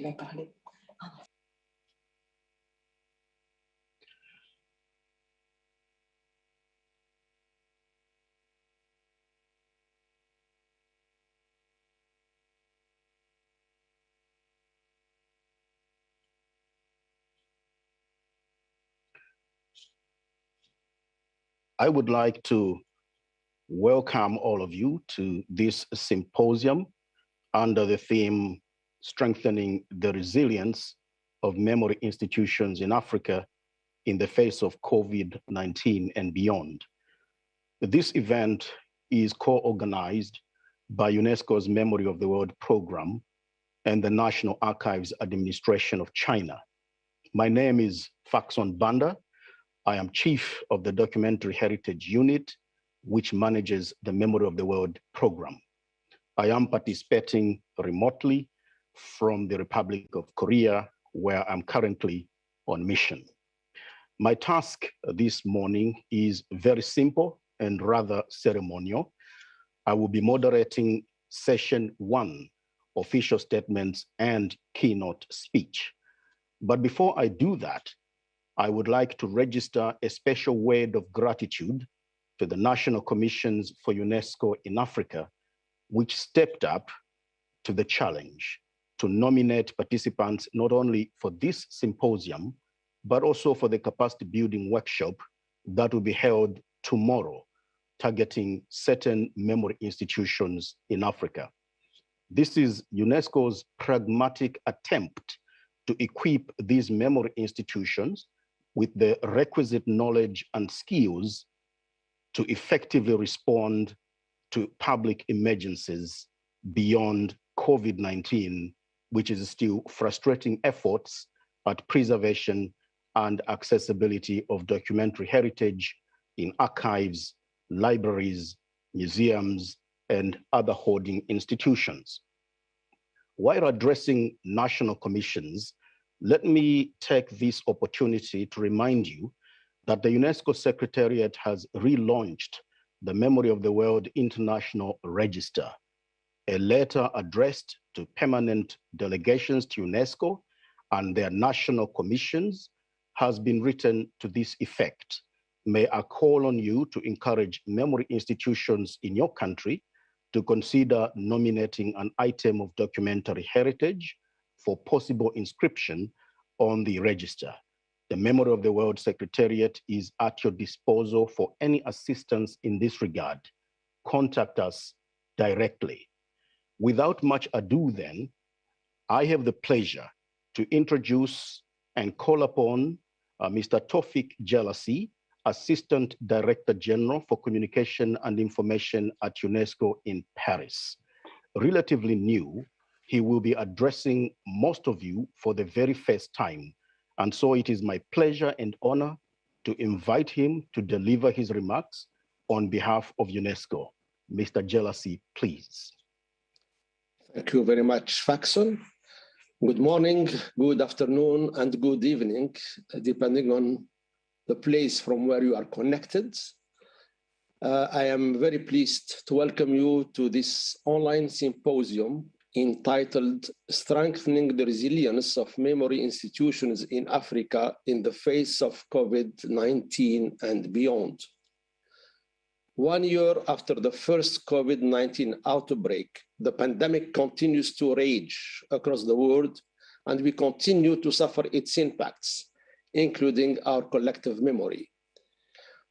Il va parler. I would like to welcome all of you to this symposium under the theme, Strengthening the Resilience of Memory Institutions in Africa in the Face of COVID-19 and Beyond. This event is co-organized by UNESCO's Memory of the World Program and the National Archives Administration of China. My name is Faxon Banda. I am Chief of the Documentary Heritage Unit, which manages the Memory of the World Program. I am participating remotely from the Republic of Korea, where I'm currently on mission. My task this morning is very simple and rather ceremonial. I will be moderating session 1, official statements and keynote speech. But before I do that, I would like to register a special word of gratitude to the National Commissions for UNESCO in Africa, which stepped up to the challenge to nominate participants not only for this symposium, but also for the capacity building workshop that will be held tomorrow, targeting certain memory institutions in Africa. This is UNESCO's pragmatic attempt to equip these memory institutions with the requisite knowledge and skills to effectively respond to public emergencies beyond COVID-19, which is still frustrating efforts at preservation and accessibility of documentary heritage in archives, libraries, museums, and other hoarding institutions. While addressing national commissions, let me take this opportunity to remind you that the UNESCO Secretariat has relaunched the Memory of the World International Register. A letter addressed to permanent delegations to UNESCO and their national commissions has been written to this effect. May I call on you to encourage memory institutions in your country to consider nominating an item of documentary heritage for possible inscription on the register. The Memory of the World Secretariat is at your disposal for any assistance in this regard. Contact us directly. Without much ado then, I have the pleasure to introduce and call upon Mr. Tofik Jelassi, Assistant Director General for Communication and Information at UNESCO in Paris. Relatively new, he will be addressing most of you for the very first time. And so it is my pleasure and honor to invite him to deliver his remarks on behalf of UNESCO. Mr. Jelassi, please. Thank you very much, Faxon. Good morning, good afternoon, and good evening, depending on the place from where you are connected. I am very pleased to welcome you to this online symposium entitled Strengthening the Resilience of Memory Institutions in Africa in the Face of COVID-19 and Beyond. 1 year after the first COVID-19 outbreak, the pandemic continues to rage across the world, and we continue to suffer its impacts, including our collective memory.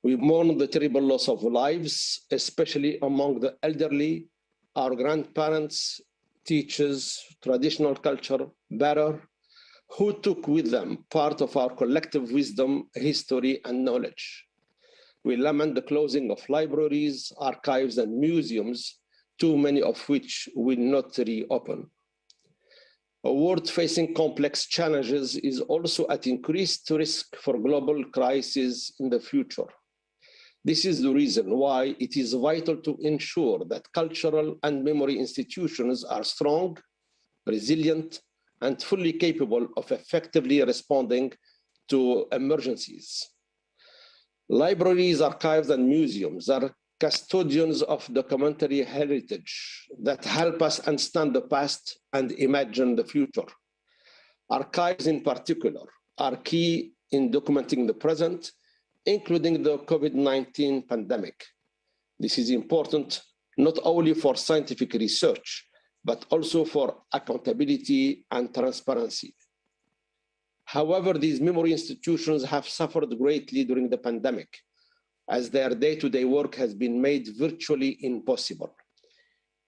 We mourn the terrible loss of lives, especially among the elderly, our grandparents, teachers, traditional culture bearer, who took with them part of our collective wisdom, history, and knowledge. We lament the closing of libraries, archives, and museums, too many of which will not reopen. A world facing complex challenges is also at increased risk for global crises in the future. This is the reason why it is vital to ensure that cultural and memory institutions are strong, resilient, and fully capable of effectively responding to emergencies. Libraries, archives, and museums are custodians of documentary heritage that help us understand the past and imagine the future. Archives in particular are key in documenting the present, including the COVID-19 pandemic. This is important not only for scientific research, but also for accountability and transparency. However, these memory institutions have suffered greatly during the pandemic, as their day-to-day work has been made virtually impossible.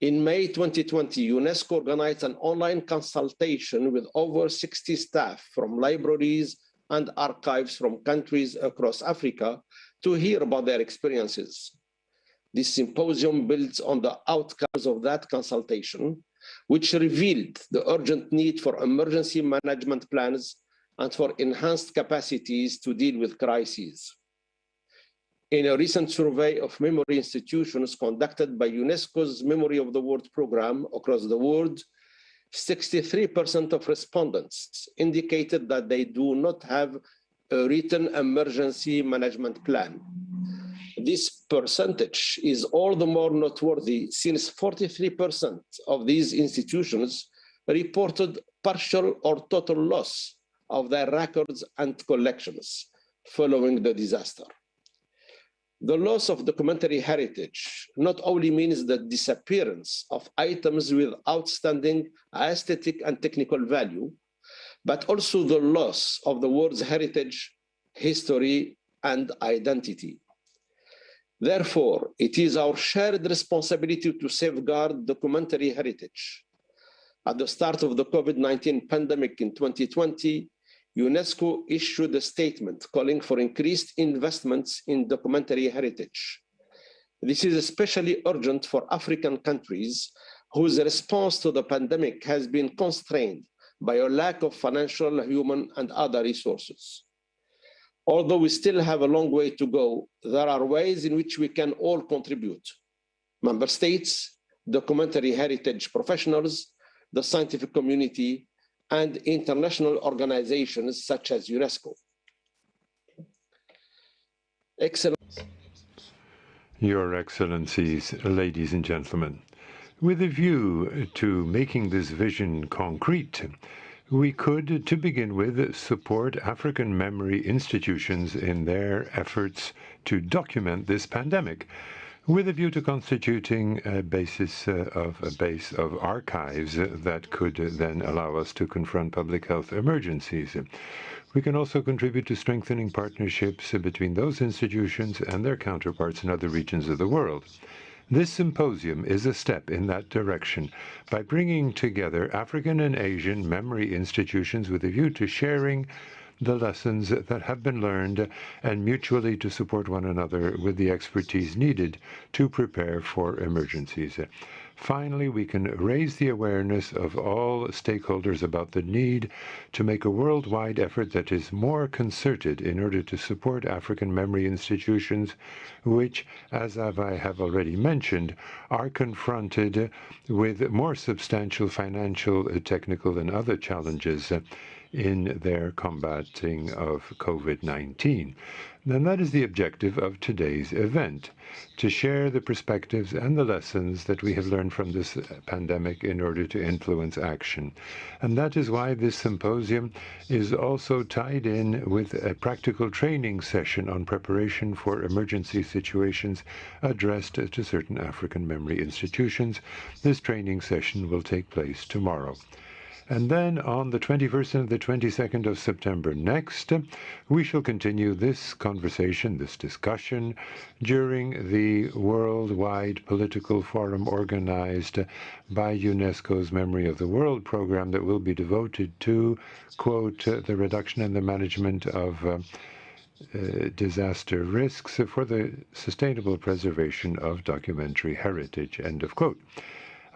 In May 2020, UNESCO organized an online consultation with over 60 staff from libraries and archives from countries across Africa to hear about their experiences. This symposium builds on the outcomes of that consultation, which revealed the urgent need for emergency management plans and for enhanced capacities to deal with crises. In a recent survey of memory institutions conducted by UNESCO's Memory of the World program across the world, 63% of respondents indicated that they do not have a written emergency management plan. This percentage is all the more noteworthy since 43% of these institutions reported partial or total loss of their records and collections following the disaster. The loss of documentary heritage not only means the disappearance of items with outstanding aesthetic and technical value, but also the loss of the world's heritage, history, and identity. Therefore, it is our shared responsibility to safeguard documentary heritage. At the start of the COVID-19 pandemic in 2020, UNESCO issued a statement calling for increased investments in documentary heritage. This is especially urgent for African countries whose response to the pandemic has been constrained by a lack of financial, human, and other resources. Although we still have a long way to go, there are ways in which we can all contribute. Member states, documentary heritage professionals, the scientific community, and international organizations such as UNESCO. Your Excellencies, ladies and gentlemen, with a view to making this vision concrete, we could, to begin with, support African memory institutions in their efforts to document this pandemic, with a view to constituting a base of archives that could then allow us to confront public health emergencies. We can also contribute to strengthening partnerships between those institutions and their counterparts in other regions of the world. This symposium is a step in that direction by bringing together African and Asian memory institutions with a view to sharing the lessons that have been learned and mutually to support one another with the expertise needed to prepare for emergencies. Finally, we can raise the awareness of all stakeholders about the need to make a worldwide effort that is more concerted in order to support African memory institutions, which, as I have already mentioned, are confronted with more substantial financial, technical, and other challenges in their combating of COVID-19. And that is the objective of today's event, to share the perspectives and the lessons that we have learned from this pandemic in order to influence action. And that is why this symposium is also tied in with a practical training session on preparation for emergency situations addressed to certain African memory institutions. This training session will take place tomorrow. And then on the 21st and the 22nd of September next, we shall continue this conversation, this discussion, during the worldwide political forum organized by UNESCO's Memory of the World program that will be devoted to, quote, the reduction and the management of disaster risks for the sustainable preservation of documentary heritage, end of quote.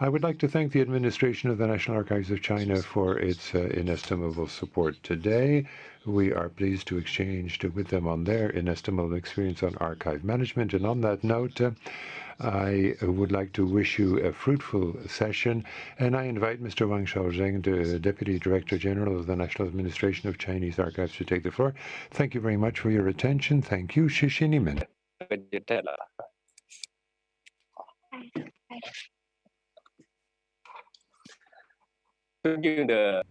I would like to thank the administration of the National Archives of China for its inestimable support today. We are pleased to exchange with them on their inestimable experience on archive management. And on that note, I would like to wish you a fruitful session. And I invite Mr. Wang Shaozheng, the Deputy Director General of the National Administration of Chinese Archives, to take the floor. Thank you very much for your attention. Thank you. 谢谢你们。尊敬的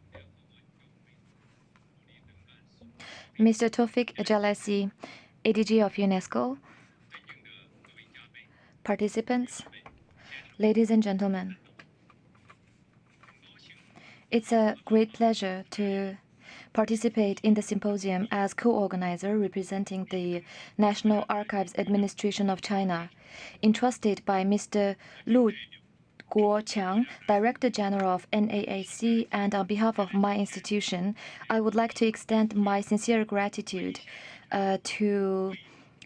Mr. Tawfiq Jelassi, ADG of UNESCO, participants, ladies and gentlemen. It's a great pleasure to participate in the symposium as co-organizer representing the National Archives Administration of China, entrusted by Mr. Lu Guoqiang, Director General of NAAC, and on behalf of my institution, I would like to extend my sincere gratitude to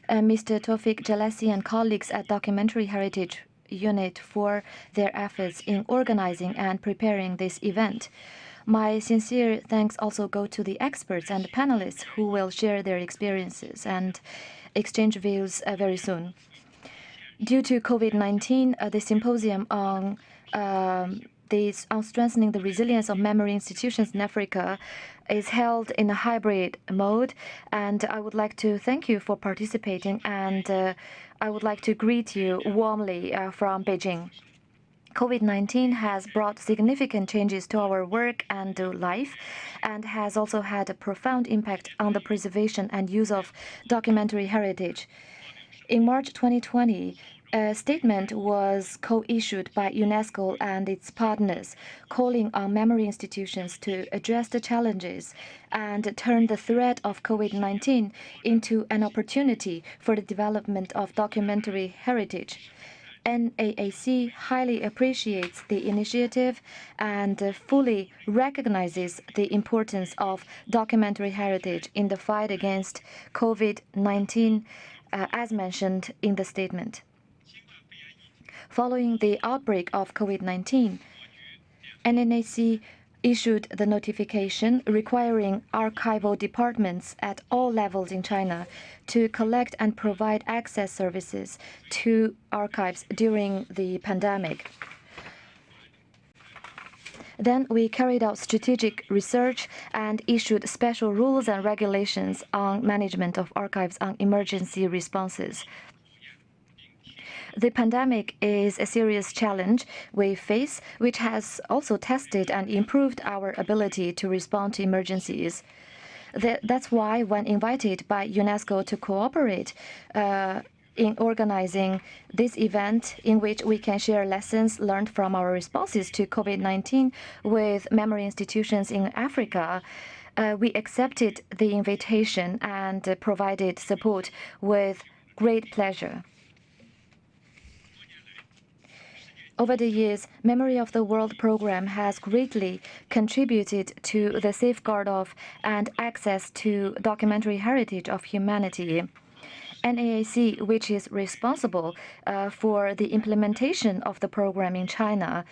Mr. Tawfiq Jelassi and colleagues at Documentary Heritage Unit for their efforts in organizing and preparing this event. My sincere thanks also go to the experts and panelists who will share their experiences and exchange views very soon. Due to COVID-19, the symposium on strengthening the resilience of memory institutions in Africa is held in a hybrid mode, and I would like to thank you for participating, and I would like to greet you warmly from Beijing. COVID-19 has brought significant changes to our work and life, and has also had a profound impact on the preservation and use of documentary heritage. In March 2020, a statement was co-issued by UNESCO and its partners, calling on memory institutions to address the challenges and turn the threat of COVID-19 into an opportunity for the development of documentary heritage. NAAC highly appreciates the initiative and fully recognizes the importance of documentary heritage in the fight against COVID-19, as mentioned in the statement. Following the outbreak of COVID-19, NAAC issued the notification requiring archival departments at all levels in China to collect and provide access services to archives during the pandemic. Then we carried out strategic research and issued special rules and regulations on management of archives on emergency responses. The pandemic is a serious challenge we face, which has also tested and improved our ability to respond to emergencies. That's why, when invited by UNESCO to cooperate in organizing this event, in which we can share lessons learned from our responses to COVID-19 with memory institutions in Africa, we accepted the invitation and provided support with great pleasure. Over the years, Memory of the World program has greatly contributed to the safeguard of and access to documentary heritage of humanity. NAAC, which is responsible for the implementation of the program in China,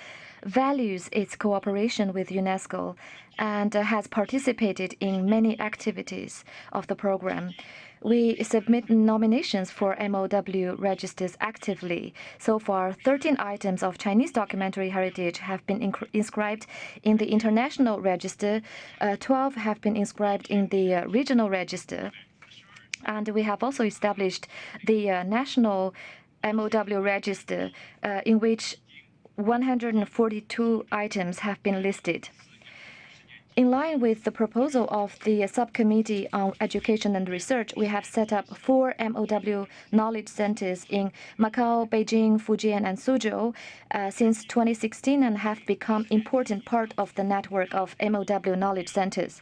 values its cooperation with UNESCO and has participated in many activities of the program. We submit nominations for MOW registers actively. So far, 13 items of Chinese documentary heritage have been inscribed in the international register, 12 have been inscribed in the regional register, and we have also established the national MOW register, in which 142 items have been listed. In line with the proposal of the Subcommittee on Education and Research, we have set up 4 MOW knowledge centers in Macau, Beijing, Fujian, and Suzhou since 2016 and have become important part of the network of MOW knowledge centers.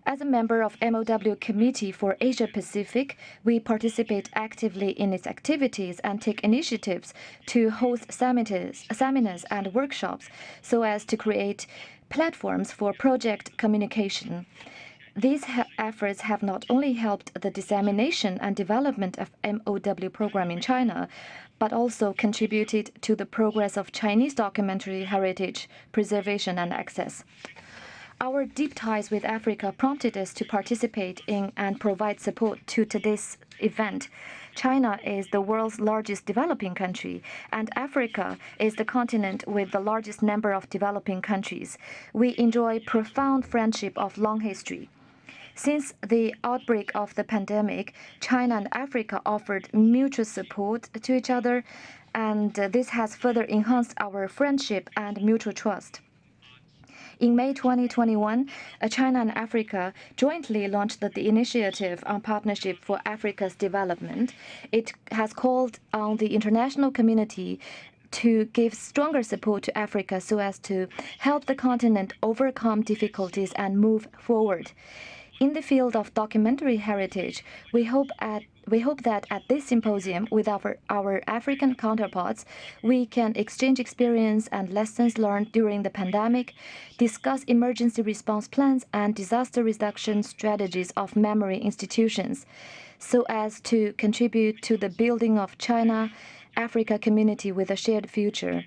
As a member of MOW Committee for Asia Pacific, we participate actively in its activities and take initiatives to host seminars and workshops so as to create platforms for project communication. These efforts have not only helped the dissemination and development of MOW program in China, but also contributed to the progress of Chinese documentary heritage preservation and access. Our deep ties with Africa prompted us to participate in and provide support to today's event. China is the world's largest developing country, and Africa is the continent with the largest number of developing countries. We enjoy profound friendship of long history. Since the outbreak of the pandemic, China and Africa offered mutual support to each other, and this has further enhanced our friendship and mutual trust. In May 2021, China and Africa jointly launched the Initiative on Partnership for Africa's Development. It has called on the international community to give stronger support to Africa so as to help the continent overcome difficulties and move forward. In the field of documentary heritage, we hope that at this symposium with our African counterparts, we can exchange experience and lessons learned during the pandemic, discuss emergency response plans and disaster reduction strategies of memory institutions, so as to contribute to the building of China-Africa community with a shared future.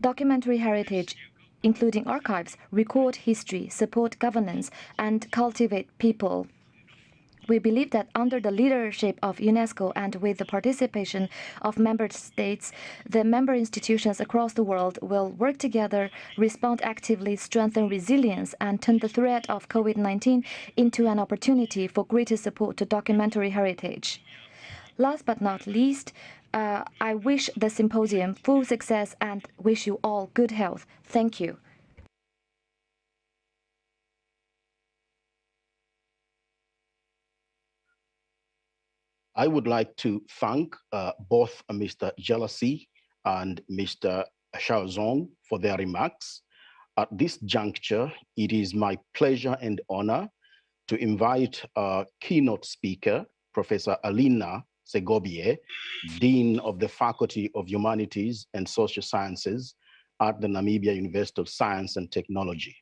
Documentary heritage, including archives, record history, support governance, and cultivate people. We believe that under the leadership of UNESCO and with the participation of member states, the member institutions across the world will work together, respond actively, strengthen resilience, and turn the threat of COVID-19 into an opportunity for greater support to documentary heritage. Last but not least, I wish the symposium full success and wish you all good health. Thank you. I would like to thank both Mr. Jealousy and Mr. Xiaozong for their remarks. At this juncture, it is my pleasure and honor to invite our keynote speaker, Professor Alina Segobier, Dean of the Faculty of Humanities and Social Sciences at the Namibia University of Science and Technology.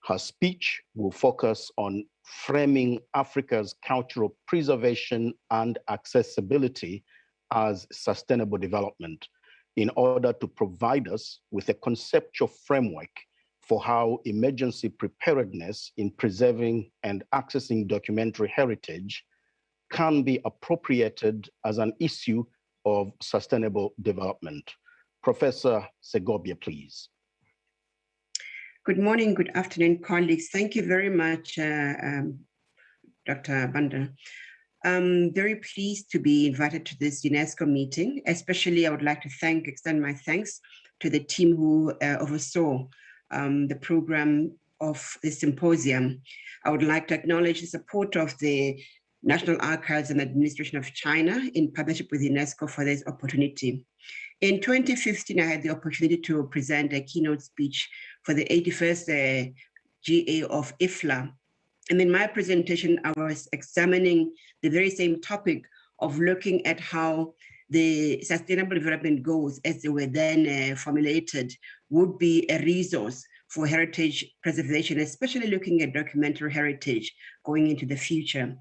Her speech will focus on framing Africa's cultural preservation and accessibility as sustainable development in order to provide us with a conceptual framework for how emergency preparedness in preserving and accessing documentary heritage can be appropriated as an issue of sustainable development. Professor Segobier, please. Good morning, good afternoon, colleagues. Thank you very much, Dr. Banda. I'm very pleased to be invited to this UNESCO meeting. Especially, I would like to extend my thanks to the team who oversaw the program of the symposium. I would like to acknowledge the support of the National Archives and Administration of China in partnership with UNESCO for this opportunity. In 2015, I had the opportunity to present a keynote speech for the 81st GA of IFLA. And in my presentation, I was examining the very same topic of looking at how the Sustainable Development Goals, as they were then formulated, would be a resource for heritage preservation, especially looking at documentary heritage going into the future.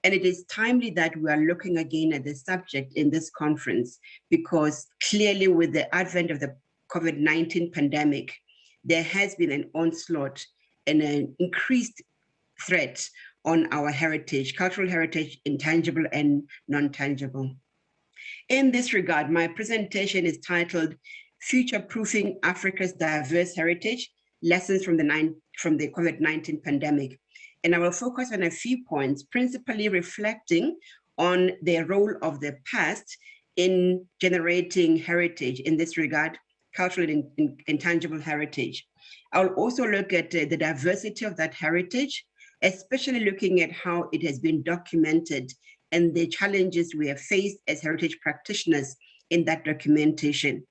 And it is timely that we are looking again at the subject in this conference, because clearly with the advent of the COVID-19 pandemic, there has been an onslaught and an increased threat on our heritage, cultural heritage, intangible and non-tangible. In this regard, my presentation is titled Future-Proofing Africa's Diverse Heritage, Lessons from the COVID-19 Pandemic. And I will focus on a few points, principally reflecting on the role of the past in generating heritage, in this regard, cultural and intangible heritage. I'll also look at the diversity of that heritage, especially looking at how it has been documented and the challenges we have faced as heritage practitioners in that documentation.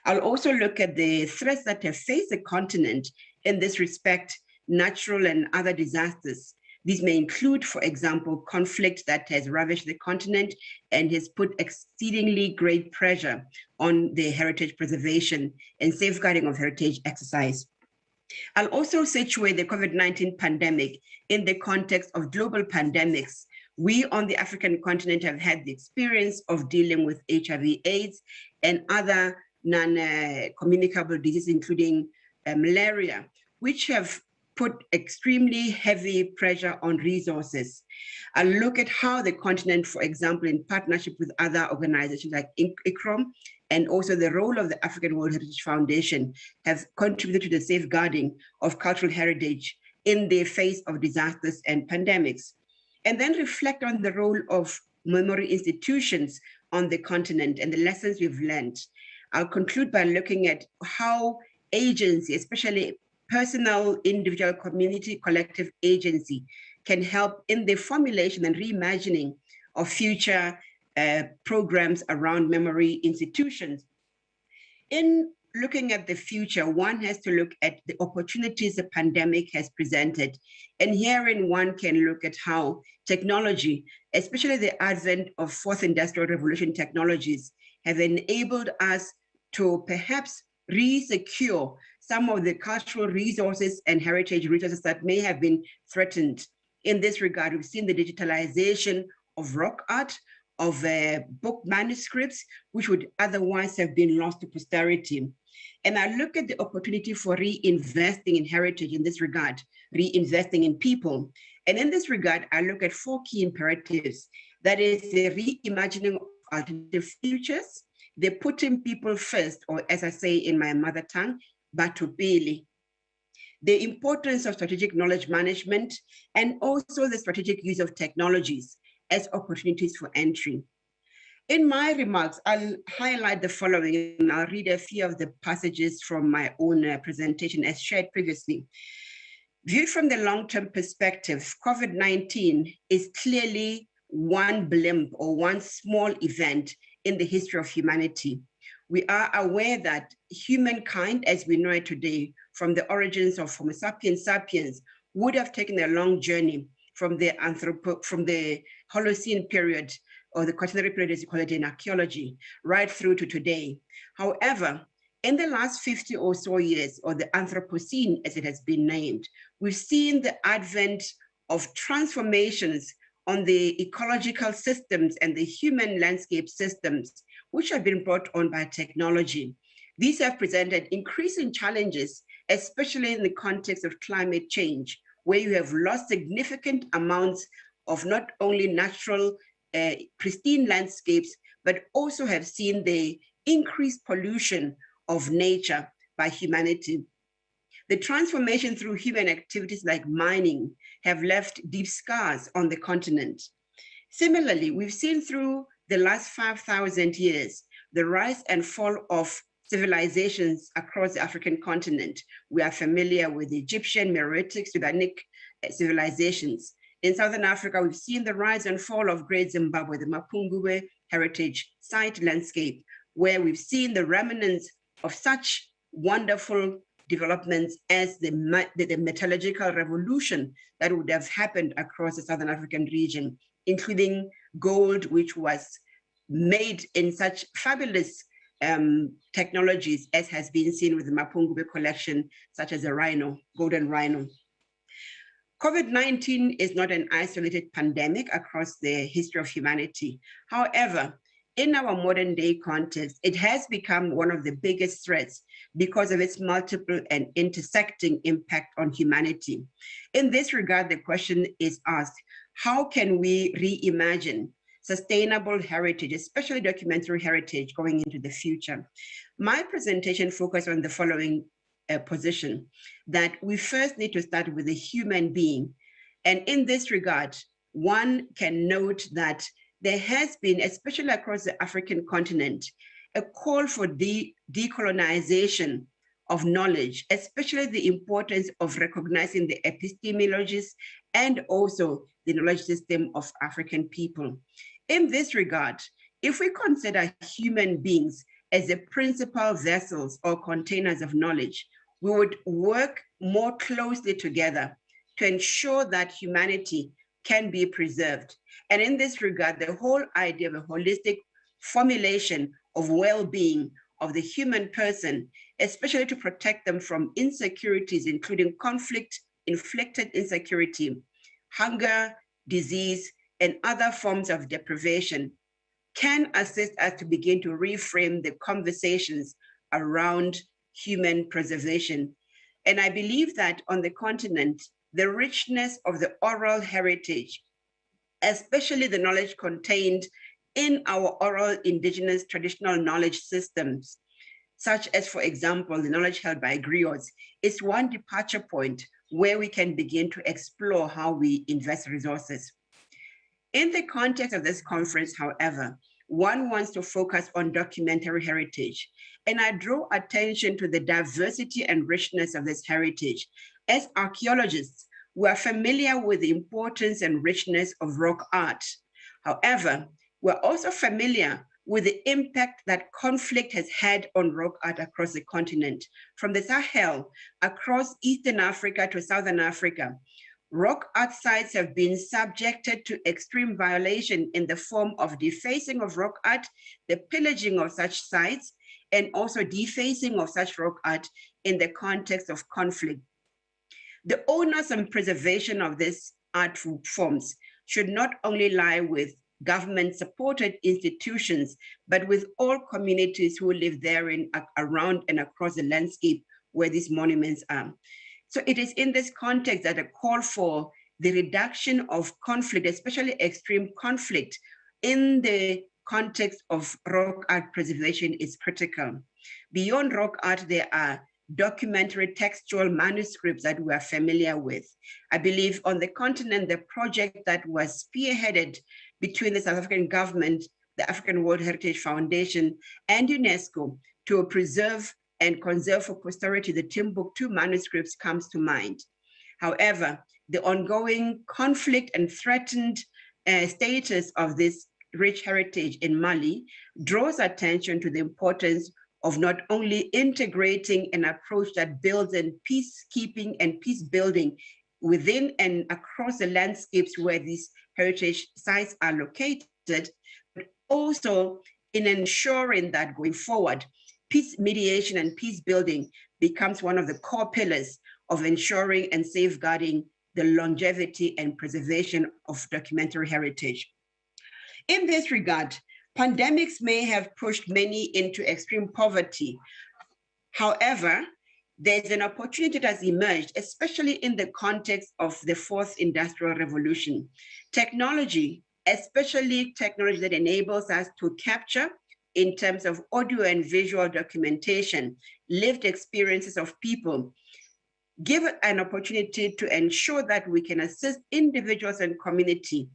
I'll also look at the threats that have faced the continent in this respect, natural and other disasters. These may include, for example, conflict that has ravaged the continent and has put exceedingly great pressure on the heritage preservation and safeguarding of heritage exercise. I'll also situate the COVID-19 pandemic in the context of global pandemics. We on the African continent have had the experience of dealing with HIV/AIDS and other non-communicable diseases, including malaria, which have put extremely heavy pressure on resources. I'll look at how the continent, for example, in partnership with other organizations like ICCROM, and also the role of the African World Heritage Foundation, have contributed to the safeguarding of cultural heritage in the face of disasters and pandemics. And then reflect on the role of memory institutions on the continent and the lessons we've learned. I'll conclude by looking at how agency, especially personal, individual, community, collective agency can help in the formulation and reimagining of future programs around memory institutions. In looking at the future, one has to look at the opportunities the pandemic has presented. And herein one can look at how technology, especially the advent of fourth industrial revolution technologies, have enabled us to perhaps re-secure some of the cultural resources and heritage resources that may have been threatened. In this regard, we've seen the digitalization of rock art, of book manuscripts, which would otherwise have been lost to posterity. And I look at the opportunity for reinvesting in heritage in this regard, reinvesting in people. And in this regard, I look at 4 key imperatives. That is the reimagining of alternative futures, the putting people first, or as I say in my mother tongue, batupili, the importance of strategic knowledge management, and also the strategic use of technologies as opportunities for entry. In my remarks, I'll highlight the following, and I'll read a few of the passages from my own presentation as shared previously. Viewed from the long-term perspective, COVID-19 is clearly one blimp or one small event in the history of humanity. We are aware that humankind, as we know it today, from the origins of Homo sapiens sapiens, would have taken a long journey from the Holocene period, or the Quaternary period as you call it in archaeology, right through to today. However, in the last 50 or so years, or the Anthropocene as it has been named, we've seen the advent of transformations on the ecological systems and the human landscape systems, which have been brought on by technology. These have presented increasing challenges, especially in the context of climate change, where you have lost significant amounts of not only natural pristine landscapes, but also have seen the increased pollution of nature by humanity. The transformation through human activities like mining have left deep scars on the continent. Similarly, we've seen through the last 5,000 years, the rise and fall of civilizations across the African continent. We are familiar with the Egyptian, Meroitic, Sudanic civilizations. In Southern Africa, we've seen the rise and fall of Great Zimbabwe, the Mapungubwe heritage site landscape, where we've seen the remnants of such wonderful developments as the metallurgical revolution that would have happened across the Southern African region, including gold, which was made in such fabulous technologies as has been seen with the Mapungubwe collection, such as the rhino, golden rhino. COVID-19 is not an isolated pandemic across the history of humanity. However, in our modern day context, it has become one of the biggest threats because of its multiple and intersecting impact on humanity. In this regard, the question is asked, how can we reimagine sustainable heritage, especially documentary heritage, going into the future? My presentation focused on the following position, that we first need to start with the human being. And in this regard, one can note that there has been, especially across the African continent, a call for decolonization of knowledge, especially the importance of recognizing the epistemologies and also the knowledge system of African people. In this regard, if we consider human beings as the principal vessels or containers of knowledge, we would work more closely together to ensure that humanity can be preserved. And in this regard, the whole idea of a holistic formulation of well-being of the human person, especially to protect them from insecurities, including conflict-inflicted insecurity, hunger, disease, and other forms of deprivation, can assist us to begin to reframe the conversations around human preservation. And I believe that on the continent, the richness of the oral heritage, especially the knowledge contained in our oral indigenous traditional knowledge systems, such as, for example, the knowledge held by griots, is one departure point where we can begin to explore how we invest resources. In the context of this conference, however, one wants to focus on documentary heritage. And I draw attention to the diversity and richness of this heritage. As archaeologists, we are familiar with the importance and richness of rock art. However, we're also familiar with the impact that conflict has had on rock art across the continent, from the Sahel across Eastern Africa to Southern Africa. Rock art sites have been subjected to extreme violation in the form of defacing of rock art, the pillaging of such sites, and also defacing of such rock art in the context of conflict. The onus and preservation of these art forms should not only lie with government-supported institutions, but with all communities who live therein, around and across the landscape where these monuments are. So it is in this context that a call for the reduction of conflict, especially extreme conflict, in the context of rock art preservation is critical. Beyond rock art, there are documentary textual manuscripts that we are familiar with. I believe on the continent, the project that was spearheaded between the South African government, the African World Heritage Foundation, and UNESCO to preserve and conserve for posterity the Timbuktu manuscripts comes to mind. However, the ongoing conflict and threatened status of this rich heritage in Mali draws attention to the importance of not only integrating an approach that builds in peacekeeping and peace building within and across the landscapes where these heritage sites are located, but also in ensuring that going forward, peace mediation and peace building becomes one of the core pillars of ensuring and safeguarding the longevity and preservation of documentary heritage. In this regard, pandemics may have pushed many into extreme poverty. However, there's an opportunity that has emerged, especially in the context of the fourth industrial revolution. Technology, especially technology that enables us to capture, in terms of audio and visual documentation, lived experiences of people, give an opportunity to ensure that we can assist individuals and community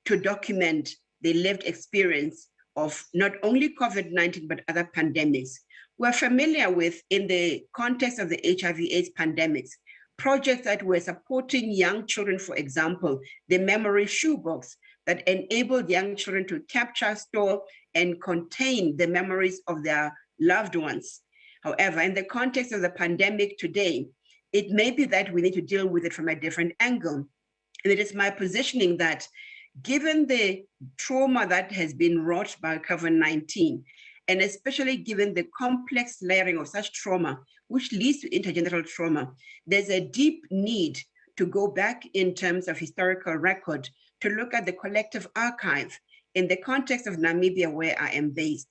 to document the lived experience of not only COVID-19, but other pandemics. We're familiar with, in the context of the HIV/AIDS pandemics, projects that were supporting young children, for example, the memory shoebox that enabled young children to capture, store, and contain the memories of their loved ones. However, in the context of the pandemic today, it may be that we need to deal with it from a different angle. And it is my positioning that given the trauma that has been wrought by COVID-19, and especially given the complex layering of such trauma, which leads to intergenerational trauma, there's a deep need to go back in terms of historical record to look at the collective archive in the context of Namibia, where I am based.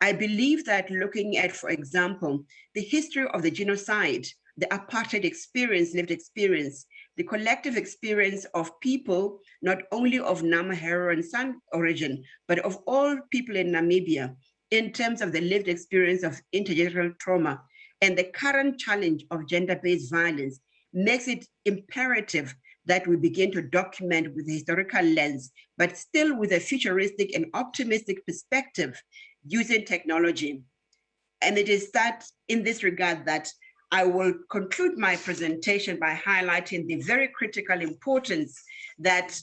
I believe that looking at, for example, the history of the genocide, the apartheid experience, lived experience, the collective experience of people, not only of Nama, Herero, and San origin, but of all people in Namibia, in terms of the lived experience of intergenerational trauma and the current challenge of gender-based violence, makes it imperative that we begin to document with a historical lens, but still with a futuristic and optimistic perspective using technology. And it is that in this regard that I will conclude my presentation by highlighting the very critical importance that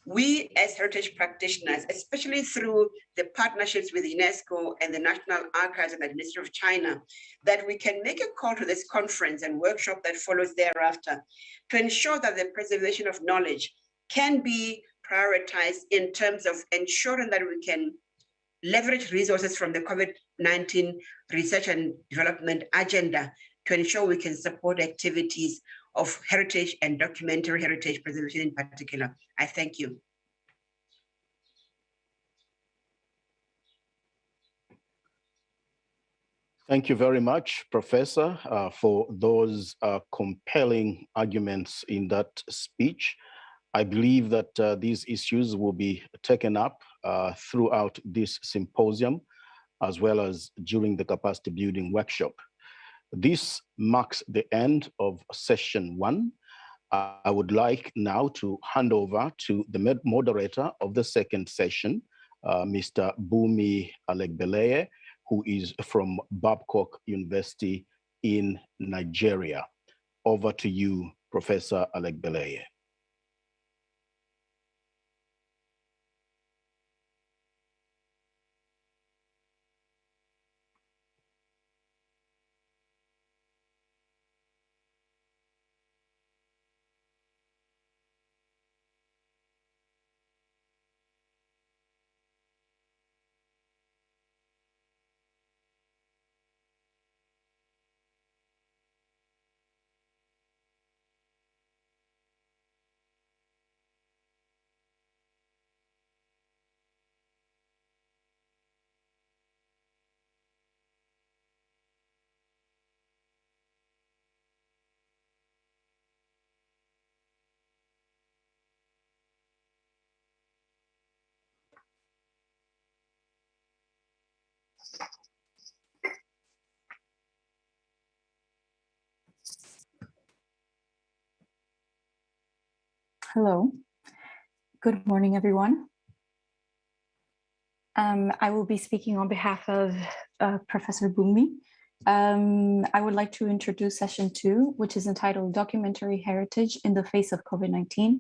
we as heritage practitioners, especially through the partnerships with UNESCO and the National Archives and the Ministry of China, that we can make a call to this conference and workshop that follows thereafter to ensure that the preservation of knowledge can be prioritized in terms of ensuring that we can leverage resources from the COVID-19 research and development agenda to ensure we can support activities of heritage and documentary heritage preservation in particular. I thank you. Thank you very much, Professor, for those compelling arguments in that speech. I believe that these issues will be taken up throughout this symposium, as well as during the capacity building workshop. This marks the end of session 1. I would like now to hand over to the moderator of the second session, Mr. Bumi Alegbeleye, who is from Babcock University in Nigeria. Over to you, Professor Alegbeleye. Hello. Good morning, everyone. I will be speaking on behalf of Professor Bumi. I would like to introduce session 2, which is entitled Documentary Heritage in the Face of COVID-19,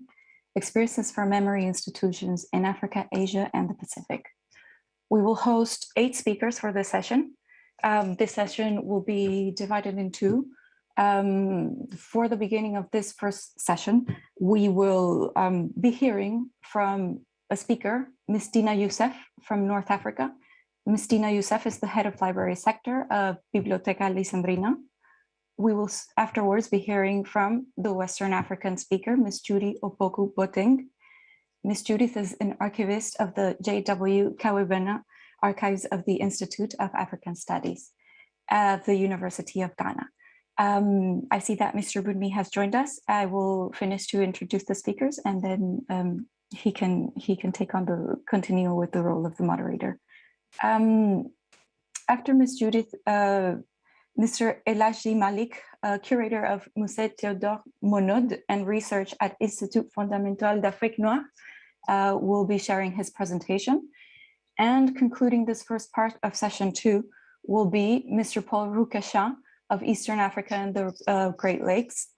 Experiences for Memory Institutions in Africa, Asia, and the Pacific. We will host 8 speakers for this session. This session will be divided in 2. For the beginning of this first session, we will be hearing from a speaker, Ms. Dina Youssef from North Africa. Ms. Dina Youssef is the head of library sector of Biblioteca Alessandrina. We will afterwards be hearing from the Western African speaker, Ms. Judy Opoku Boateng. Ms. Judith is an archivist of the J.W. Kawebana Archives of the Institute of African Studies at the University of Ghana. I see that Mr. Bumi has joined us. I will finish to introduce the speakers, and then he can continue with the role of the moderator. After Ms. Judith, Mr. Elaji Malik, curator of Musée Théodore Monod and research at Institut Fondamental d'Afrique Noire, will be sharing his presentation. And concluding this first part of session 2 will be Mr. Paul Rukesha of Eastern Africa and the Great Lakes.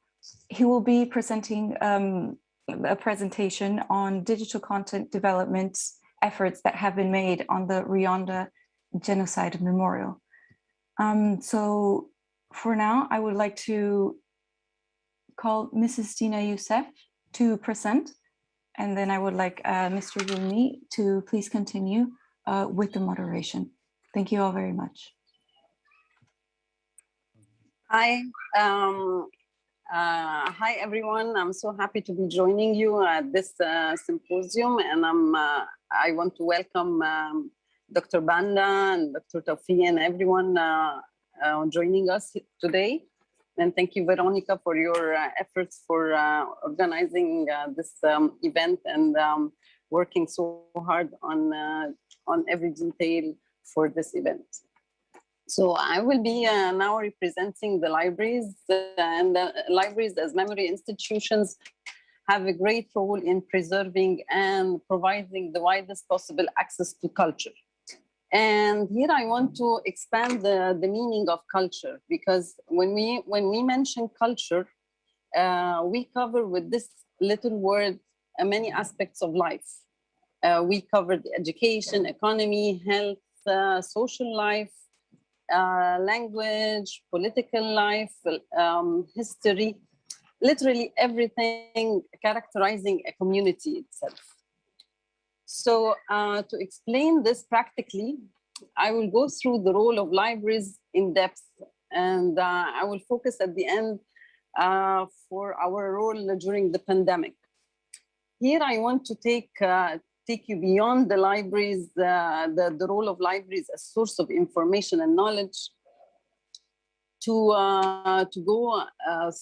He will be presenting a presentation on digital content development efforts that have been made on the Rwanda Genocide Memorial. So for now, I would like to call Mrs. Dina Youssef to present, and then I would like Mr. Bumi to please continue with the moderation. Thank you all very much. Hi, hi everyone. I'm so happy to be joining you at this symposium, and I want to welcome Dr. Banda and Dr. Taufi and everyone joining us today. And thank you, Veronica, for your efforts for organizing this event and working so hard on every detail for this event. So I will be now representing the libraries, and the libraries as memory institutions have a great role in preserving and providing the widest possible access to culture. And here I want to expand the meaning of culture, because when we mention culture, we cover with this little word many aspects of life. We cover the education, economy, health, social life, language, political life, history, literally everything characterizing a community itself. So to explain this practically, I will go through the role of libraries in depth, and I will focus at the end for our role during the pandemic. Here I want to take you beyond the libraries, the role of libraries as source of information and knowledge, to go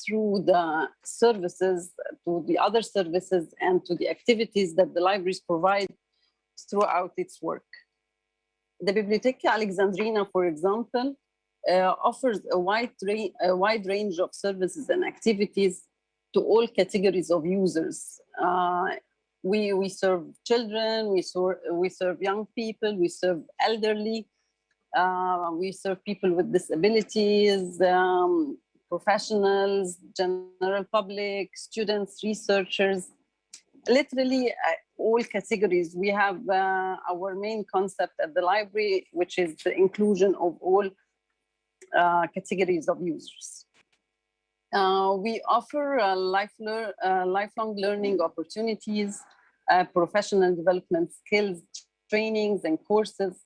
through the services, to the other services, and to the activities that the libraries provide throughout its work. The Biblioteca Alessandrina, for example, offers a wide range of services and activities to all categories of users. we serve children, we serve young people, we serve elderly, we serve people with disabilities, professionals, general public, students, researchers, literally all categories. We have our main concept at the library, which is the inclusion of all categories of users. We offer lifelong learning opportunities, professional development skills, trainings and courses,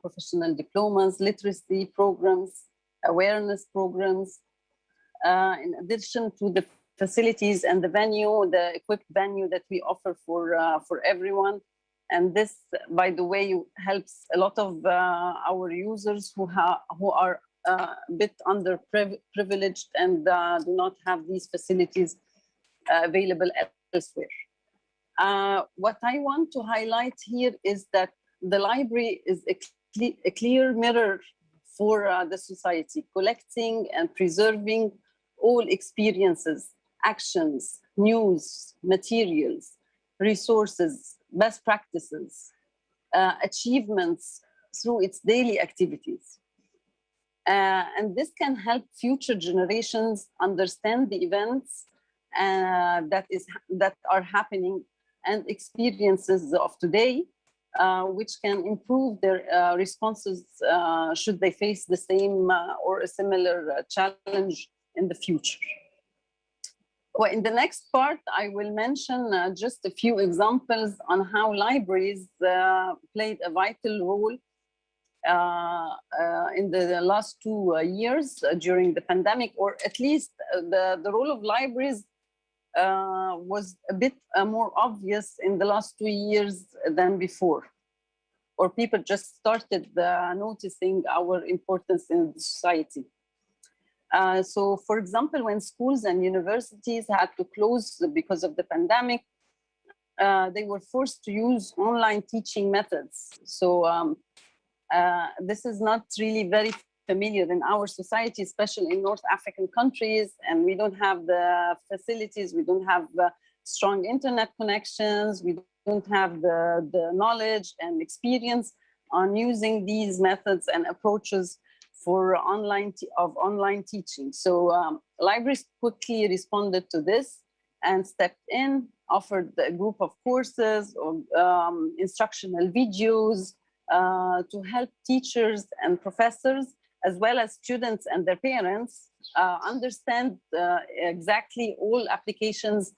professional diplomas, literacy programs, awareness programs. In addition to the facilities and the venue, the equipped venue that we offer for everyone. And this, by the way, helps a lot of our users who are a bit underprivileged and do not have these facilities available elsewhere. What I want to highlight here is that the library is a clear mirror for the society, collecting and preserving all experiences, actions, news, materials, resources, best practices, achievements through its daily activities. And this can help future generations understand the events that are happening and experiences of today, which can improve their responses should they face the same or a similar challenge in the future. Well, in the next part, I will mention just a few examples on how libraries played a vital role in the last 2 years during the pandemic, or at least the role of libraries was a bit more obvious in the last 2 years than before, or people just started noticing our importance in the society. So, for example, when schools and universities had to close because of the pandemic, they were forced to use online teaching methods. So this is not really very familiar in our society, especially in North African countries, and we don't have the facilities, we don't have strong internet connections, we don't have the knowledge and experience on using these methods and approaches for online teaching. So libraries quickly responded to this and stepped in, offered a group of courses or instructional videos to help teachers and professors, as well as students and their parents, understand exactly all applications,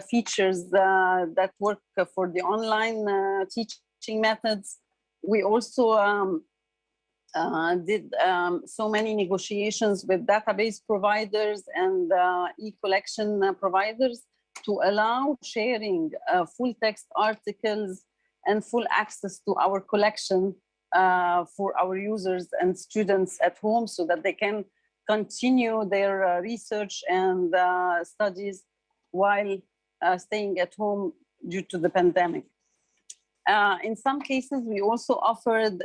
features that work for the online teaching methods. We also did so many negotiations with database providers and e-collection providers to allow sharing full text articles and full access to our collection for our users and students at home, so that they can continue their research and studies while staying at home due to the pandemic. In some cases, we also offered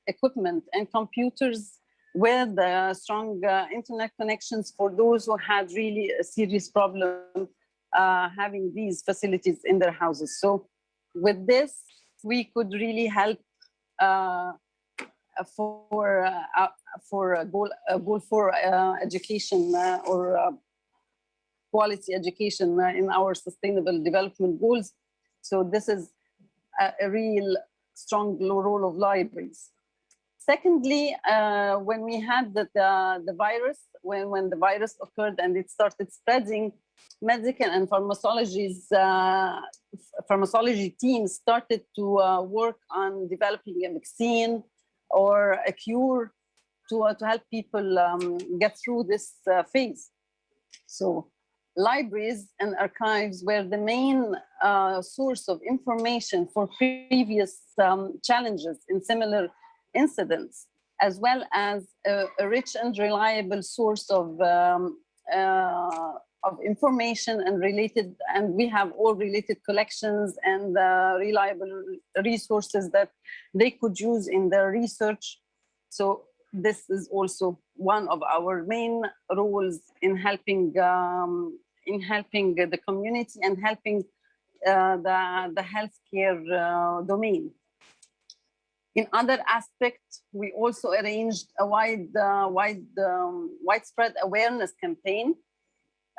equipment and computers with strong internet connections for those who had really a serious problem having these facilities in their houses. So with this, we could really help for a goal for education or quality education in our sustainable development goals. So this is a real strong role of libraries. Secondly, when we had the virus, when the virus occurred and it started spreading, medical and pharmacology teams started to work on developing a vaccine or a cure to help people get through this phase. So libraries and archives were the main source of information for previous challenges in similar incidents, as well as a rich and reliable source of information and we have all related collections and reliable resources that they could use in their research. So this is also one of our main roles in helping in helping the community and helping the healthcare domain. In other aspects, we also arranged a widespread awareness campaign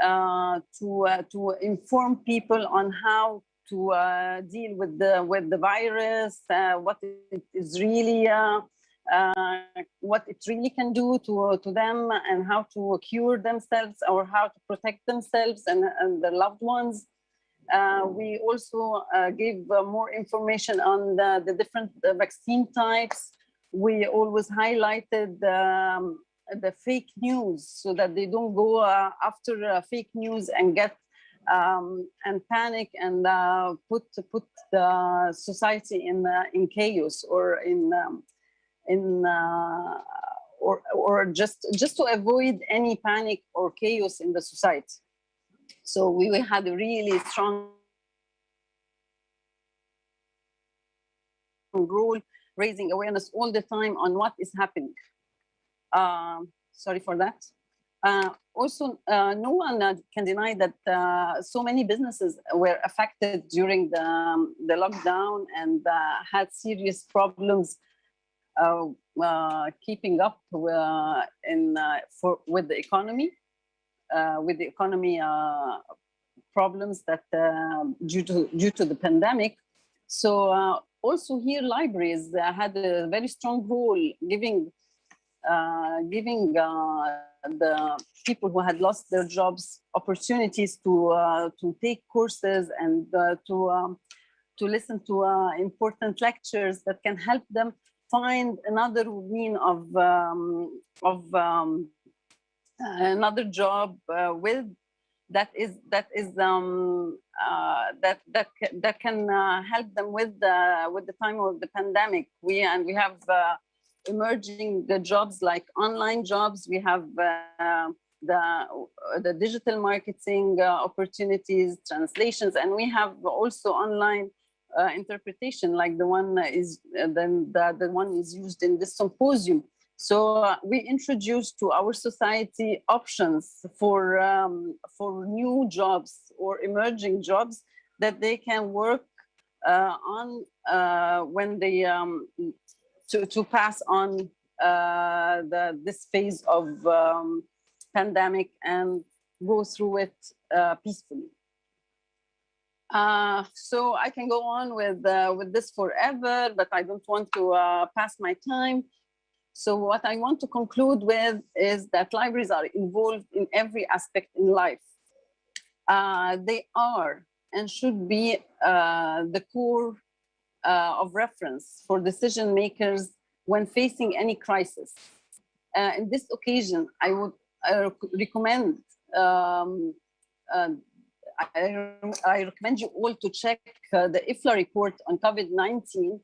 to inform people on how to deal with the virus, what it is really, what it really can do to them, and how to cure themselves or how to protect themselves and their loved ones. We also gave more information on the different vaccine types. We always highlighted the fake news so that they don't go after fake news and get and panic and put the society in chaos or or just to avoid any panic or chaos in the society. So we had a really strong role, raising awareness all the time on what is happening. Sorry for that. Also, no one can deny that so many businesses were affected during the lockdown and had serious problems keeping up with the economy. Problems that due to the pandemic. So also here libraries had a very strong role giving the people who had lost their jobs opportunities to take courses and to listen to important lectures that can help them find another mean of another job with that can help them with the time of the pandemic. We have emerging jobs like online jobs. We have the digital marketing opportunities, translations, and we have also online interpretation, like the one the one is used in this symposium. So we introduced to our society options for new jobs or emerging jobs that they can work on when they to pass on this phase of pandemic and go through it peacefully. So I can go on with this forever, but I don't want to pass my time. So what I want to conclude with is that libraries are involved in every aspect in life. They are and should be the core of reference for decision makers when facing any crisis. In this occasion, I would recommend I recommend you all to check the IFLA report on COVID-19.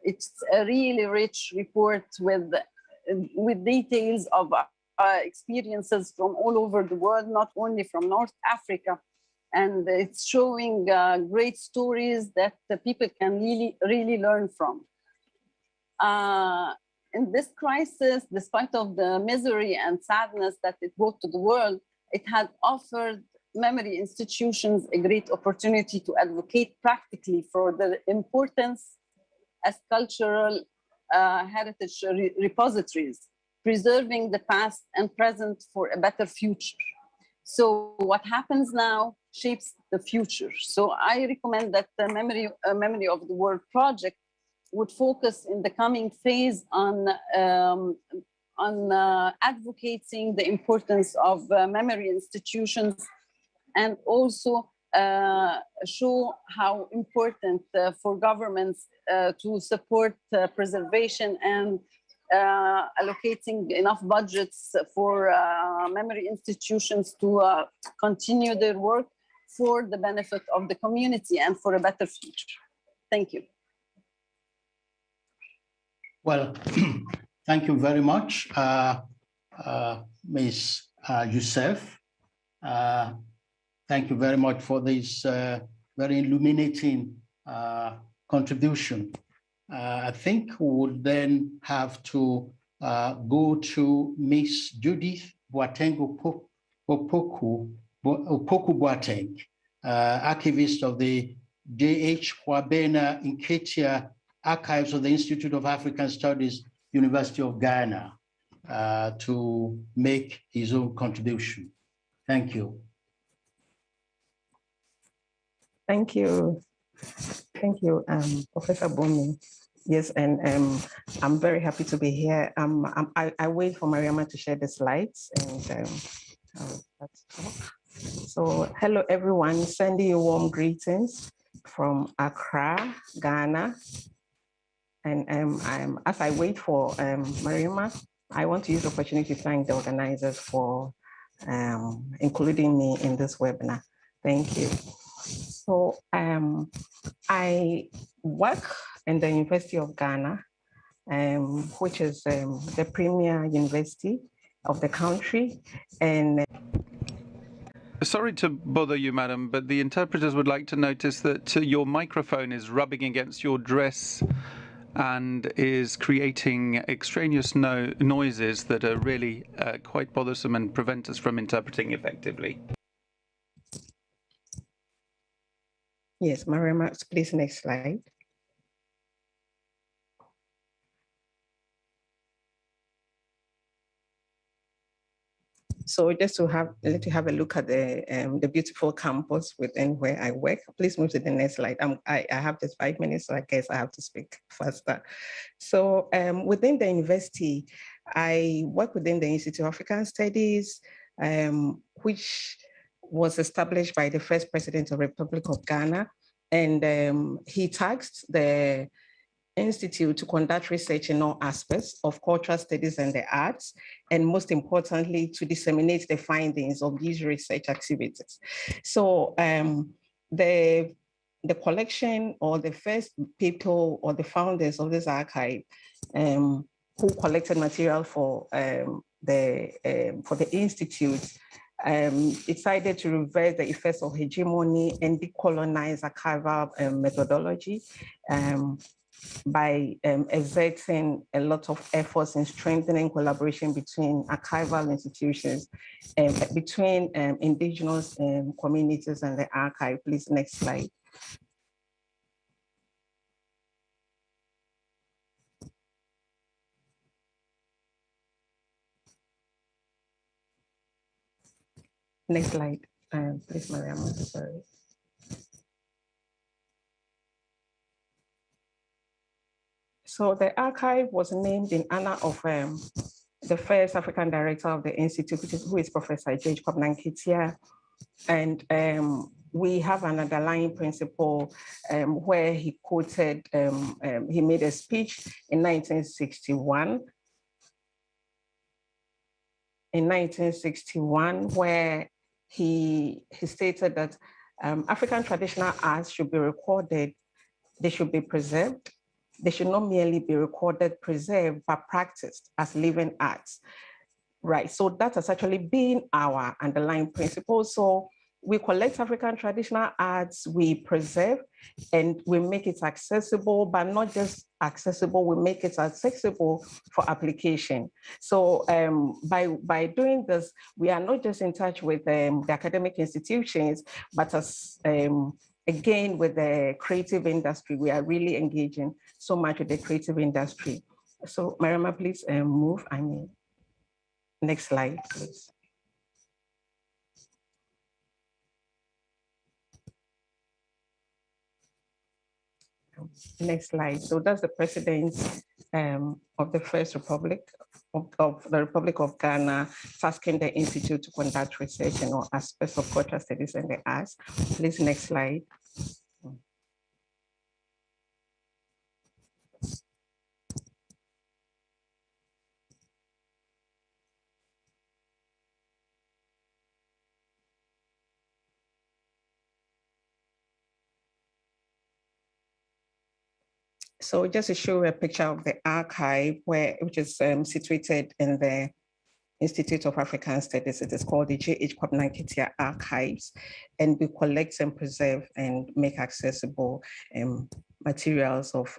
It's a really rich report with details of experiences from all over the world, not only from North Africa. And it's showing great stories that the people can really learn from. In this crisis, despite of the misery and sadness that it brought to the world, it had offered memory institutions a great opportunity to advocate practically for the importance as cultural heritage repositories, preserving the past and present for a better future. So what happens now shapes the future. So I recommend that the Memory of the World project would focus in the coming phase on advocating the importance of memory institutions, and also show how important for governments to support preservation and allocating enough budgets for memory institutions to continue their work for the benefit of the community and for a better future. Thank you. Well, thank you very much, Ms. Youssef. Thank you very much for this very illuminating contribution. I think we would then have to go to Ms. Judith Boatengo Popoku, Opoku Boateng, archivist of the J.H. Kwabena Nketia Archives of the Institute of African Studies, University of Ghana, to make his own contribution. Thank you. Thank you. Thank you, Professor Bumi. Yes, and I'm very happy to be here. I wait for Mariama to share the slides, and let's talk. So, hello everyone, sending you warm greetings from Accra, Ghana. And as I wait for Mariama, I want to use the opportunity to thank the organizers for including me in this webinar. Thank you. So I work in the University of Ghana, which is the premier university of the country. And sorry to bother you, madam, but the interpreters would like to notice that your microphone is rubbing against your dress and is creating extraneous noises that are really quite bothersome and prevent us from interpreting effectively. Yes, Mariama, please, next slide. So just to have a look at the beautiful campus within where I work. Please move to the next slide. I have just 5 minutes, so I guess I have to speak faster. So within the university, I work within the Institute of African Studies, which was established by the first president of the Republic of Ghana. And he tasked the Institute to conduct research in all aspects of cultural studies and the arts, and most importantly, to disseminate the findings of these research activities. So the collection, or the first people or the founders of this archive who collected material for the Institute decided to reverse the effects of hegemony and decolonize archival methodology by exerting a lot of efforts in strengthening collaboration between archival institutions and between indigenous communities and the archive. Please, next slide. Next slide, please, Mariama, sorry. So the archive was named in honor of the first African director of the Institute, who is Professor J.H. Kwabena Nketia. And we have an underlying principle where he quoted, he made a speech in 1961. In 1961, where he stated that African traditional arts should be recorded, they should be preserved. They should not merely be recorded, preserved, but practiced as living arts, right? So that has actually been our underlying principle. So we collect African traditional arts, we preserve, and we make it accessible, but not just accessible, we make it accessible for application. So by doing this, we are not just in touch with the academic institutions, but as again, with the creative industry, we are really engaging so much with the creative industry. So Mariama, please move. Next slide, please. Next slide. So that's the president of the First Republic of the Republic of Ghana, tasking the Institute to conduct research in all aspects of cultural studies and the arts. Please, next slide. So just to show a picture of the archive, which is situated in the Institute of African Studies. It is called the J.H. Kwabena Nketia Archives, and we collect and preserve and make accessible materials of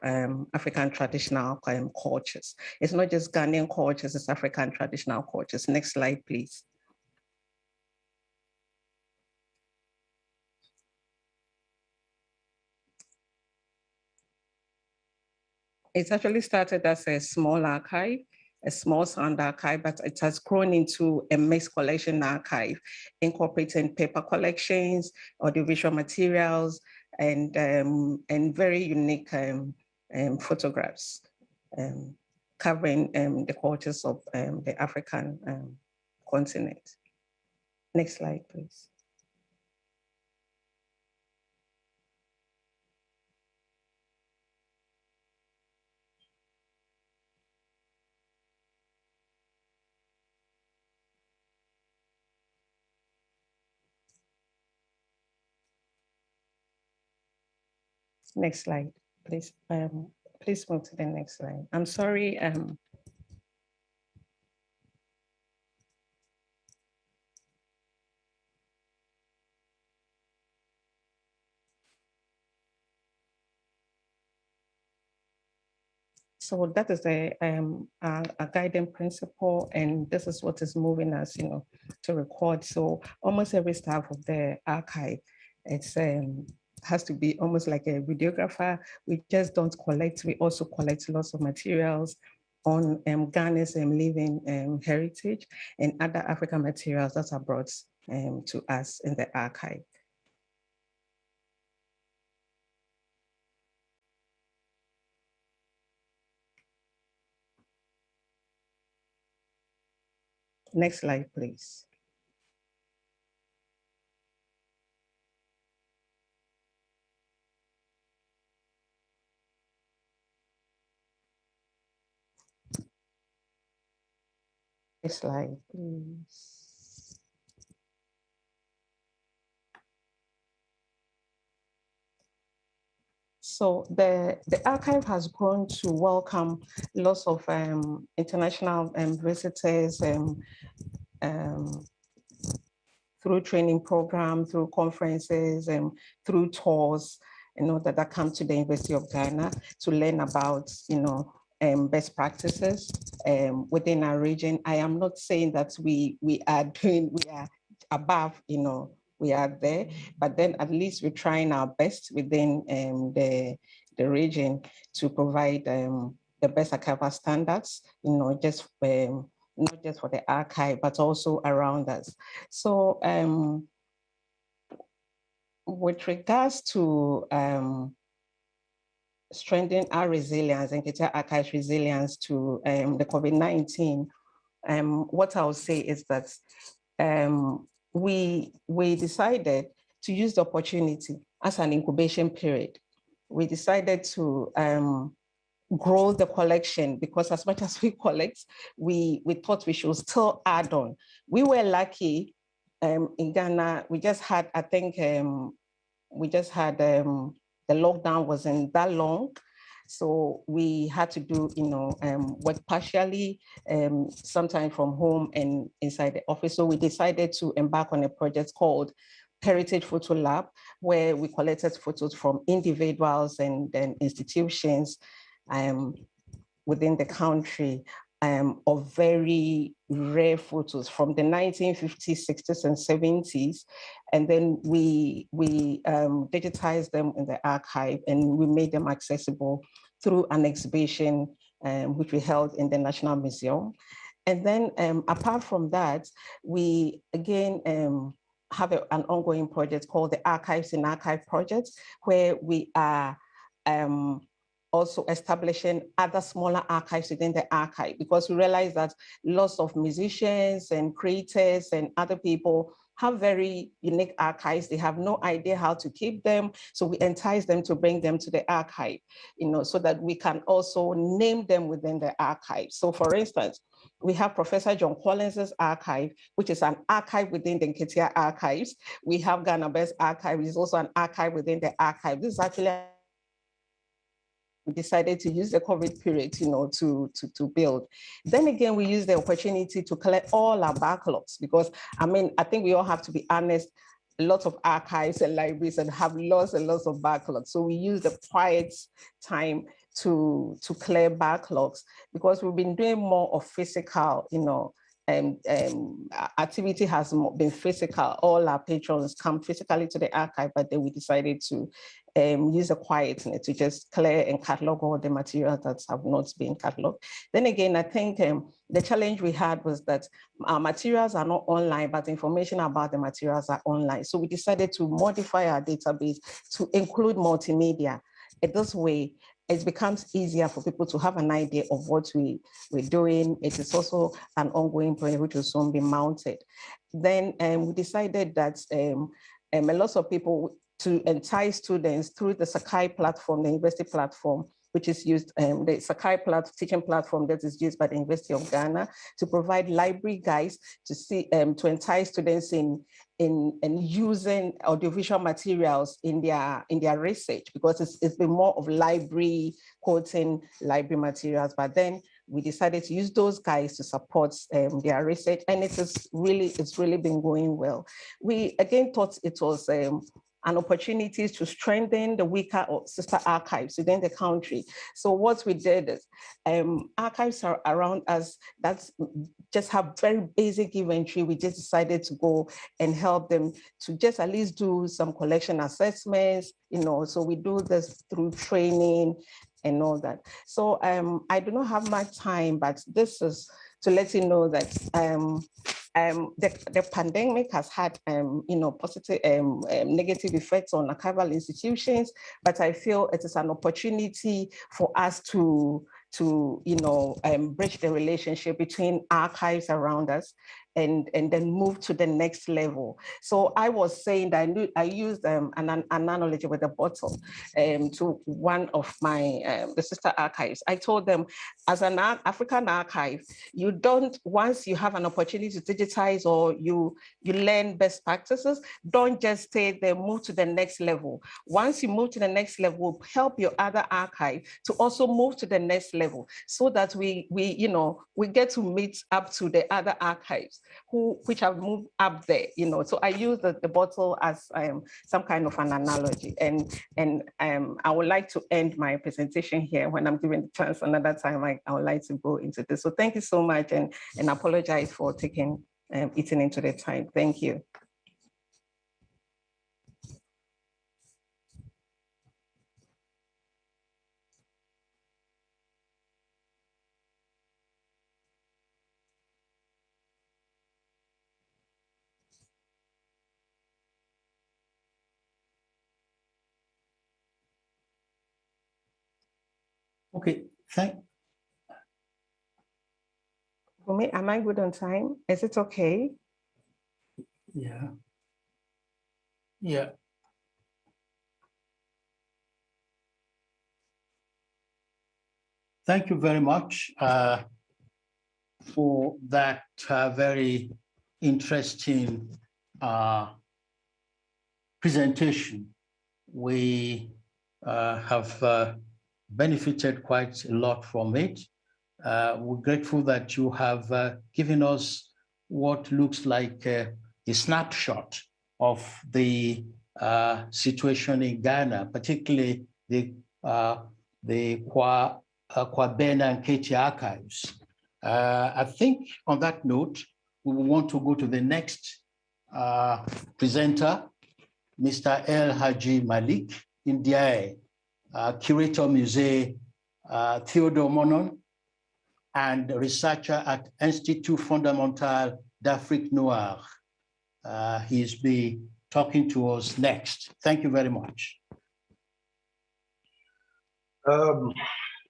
African traditional cultures. It's not just Ghanaian cultures, it's African traditional cultures. Next slide, please. It actually started as a small archive, a small sound archive, but it has grown into a mixed collection archive, incorporating paper collections, audiovisual materials, and very unique photographs covering the cultures of the African continent. Next slide, please. Next slide, please. Please move to the next slide. I'm sorry. So that is a guiding principle, and this is what is moving us, to record. So almost every staff of the archive, it's has to be almost like a videographer. We just don't collect, we also collect lots of materials on Ghana's living heritage and other African materials that are brought to us in the archive. Next slide, please. Next slide, please. So the archive has grown to welcome lots of international visitors through training programs, through conferences, and through tours, that come to the University of Ghana to learn about, best practices within our region. I am not saying that we are above, we are there, but then at least we're trying our best within the region to provide the best archival standards, just not just for the archive, but also around us. So with regards to strengthening our resilience and Nketia Archive's resilience to the COVID-19, what I'll say is that we decided to use the opportunity as an incubation period. We decided to grow the collection because as much as we collect, we thought we should still add on. We were lucky in Ghana. We just had, I think, the lockdown wasn't that long. So we had to do, work partially, sometime from home and inside the office. So we decided to embark on a project called Heritage Photo Lab, where we collected photos from individuals and then institutions within the country of very rare photos from the 1950s, 60s, and 70s. And then we digitized them in the archive and we made them accessible through an exhibition which we held in the National Museum. And then apart from that, we again have an ongoing project called the Archives in Archive Project, where we are also establishing other smaller archives within the archive, because we realize that lots of musicians and creators and other people have very unique archives. They have no idea how to keep them. So we entice them to bring them to the archive, so that we can also name them within the archive. So for instance, we have Professor John Collins's archive, which is an archive within the Nketia Archives. We have Ghana Best Archive, which is also an archive within the archive. This is actually we decided to use the COVID period, to build. Then again, we use the opportunity to collect all our backlogs because, I think we all have to be honest, lots of archives and libraries and have lots and lots of backlogs. So we use the quiet time to clear backlogs because we've been doing more of physical, activity has been physical. All our patrons come physically to the archive, but then we decided to use a quietness to just clear and catalog all the materials that have not been cataloged. Then again, I think the challenge we had was that our materials are not online, but information about the materials are online. So we decided to modify our database to include multimedia. In this way, it becomes easier for people to have an idea of what we're doing. It is also an ongoing project which will soon be mounted. Then we decided that a lot of people, to entice students through the Sakai platform, the university platform, which is used, the Sakai teaching platform that is used by the University of Ghana, to provide library guides to entice students in using audiovisual materials in their research, because it's been more of library quoting library materials. But then we decided to use those guides to support their research, and it's really been going well. We again thought it was an opportunity to strengthen the weaker or sister archives within the country. So what we did is archives are around us that just have very basic inventory. We just decided to go and help them to just at least do some collection assessments, so we do this through training and all that. So I do not have much time, but this is to let you know that the pandemic has had, positive, negative effects on archival institutions, but I feel it is an opportunity for us to bridge the relationship between archives around us and then move to the next level. So I was saying that I used an analogy with a bottle to one of my, the sister archives. I told them, as an African archive, you don't, once you have an opportunity to digitize or you learn best practices, don't just stay there, move to the next level. Once you move to the next level, help your other archive to also move to the next level, so that we get to meet up to the other archives which have moved up there, So I use the bottle as some kind of an analogy, and I would like to end my presentation here. When I'm given the chance another time, I would like to go into this. So thank you so much, and apologize for taking eating into the time. Thank you. Okay, For me, am I good on time? Is it okay? Yeah. Yeah. Thank you very much for that very interesting presentation. We have benefited quite a lot from it. We're grateful that you have given us what looks like a snapshot of the situation in Ghana, particularly the Kwabena and Nketia archives. I think on that note, we will want to go to the next presenter, Mr. El Haji Malik Ndiaye, Curator Musée Theodore Monod, and researcher at Institut Fondamental d'Afrique Noire. He's be talking to us next. Thank you very much.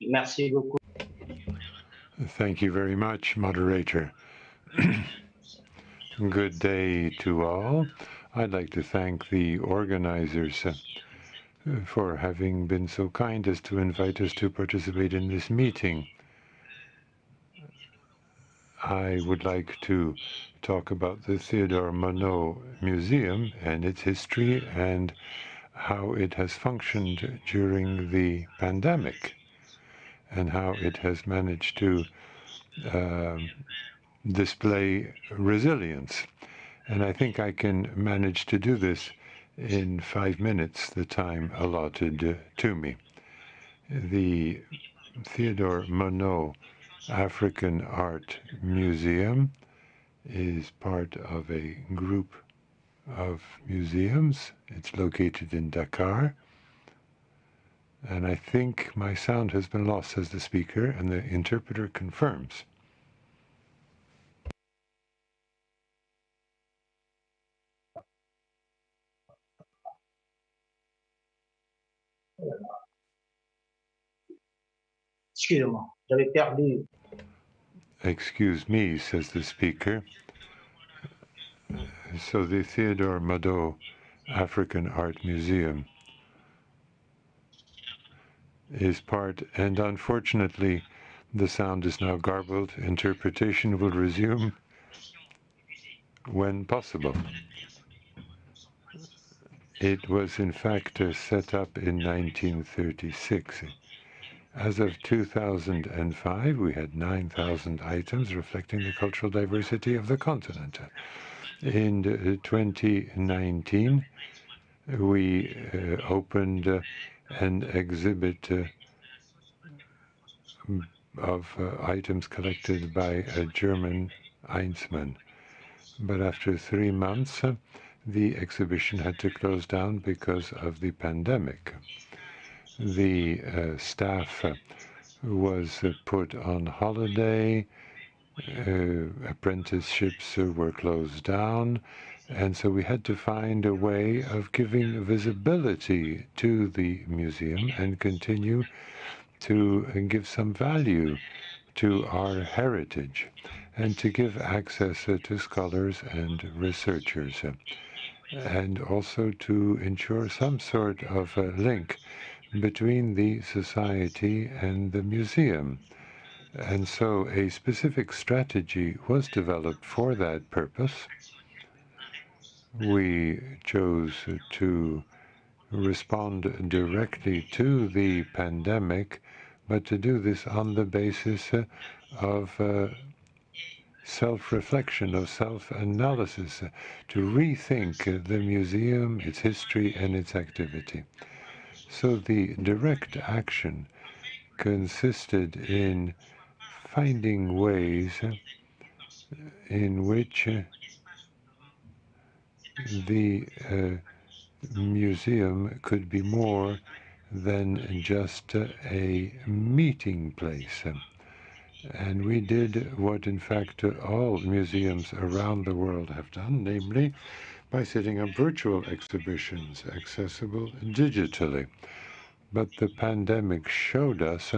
Merci beaucoup. Thank you very much, moderator. Good day to all. I'd like to thank the organizers for having been so kind as to invite us to participate in this meeting. I would like to talk about the Theodore Monod Museum and its history and how it has functioned during the pandemic and how it has managed to display resilience. And I think I can manage to do this in 5 minutes, the time allotted to me. The Theodore Monod African Art Museum is part of a group of museums. It's located in Dakar. And I think my sound has been lost, says the speaker, and the interpreter confirms. Excusez-moi, j'avais perdu. Excuse me, says the speaker. So the Theodore Madoz African Art Museum is part, and unfortunately the sound is now garbled. Interpretation will resume when possible. It was in fact set up in 1936. As of 2005, we had 9,000 items reflecting the cultural diversity of the continent. In 2019, we opened an exhibit of items collected by a German Heinzmann. But after 3 months, the exhibition had to close down because of the pandemic. The staff was put on holiday, apprenticeships were closed down, and so we had to find a way of giving visibility to the museum and continue to give some value to our heritage and to give access to scholars and researchers, and also to ensure some sort of a link between the society and the museum. And so a specific strategy was developed for that purpose. We chose to respond directly to the pandemic, but to do this on the basis of self-reflection, of self-analysis, to rethink the museum, its history, and its activity. So the direct action consisted in finding ways in which the museum could be more than just a meeting place. And we did what, in fact, all museums around the world have done, namely by setting up virtual exhibitions accessible digitally. But the pandemic showed us,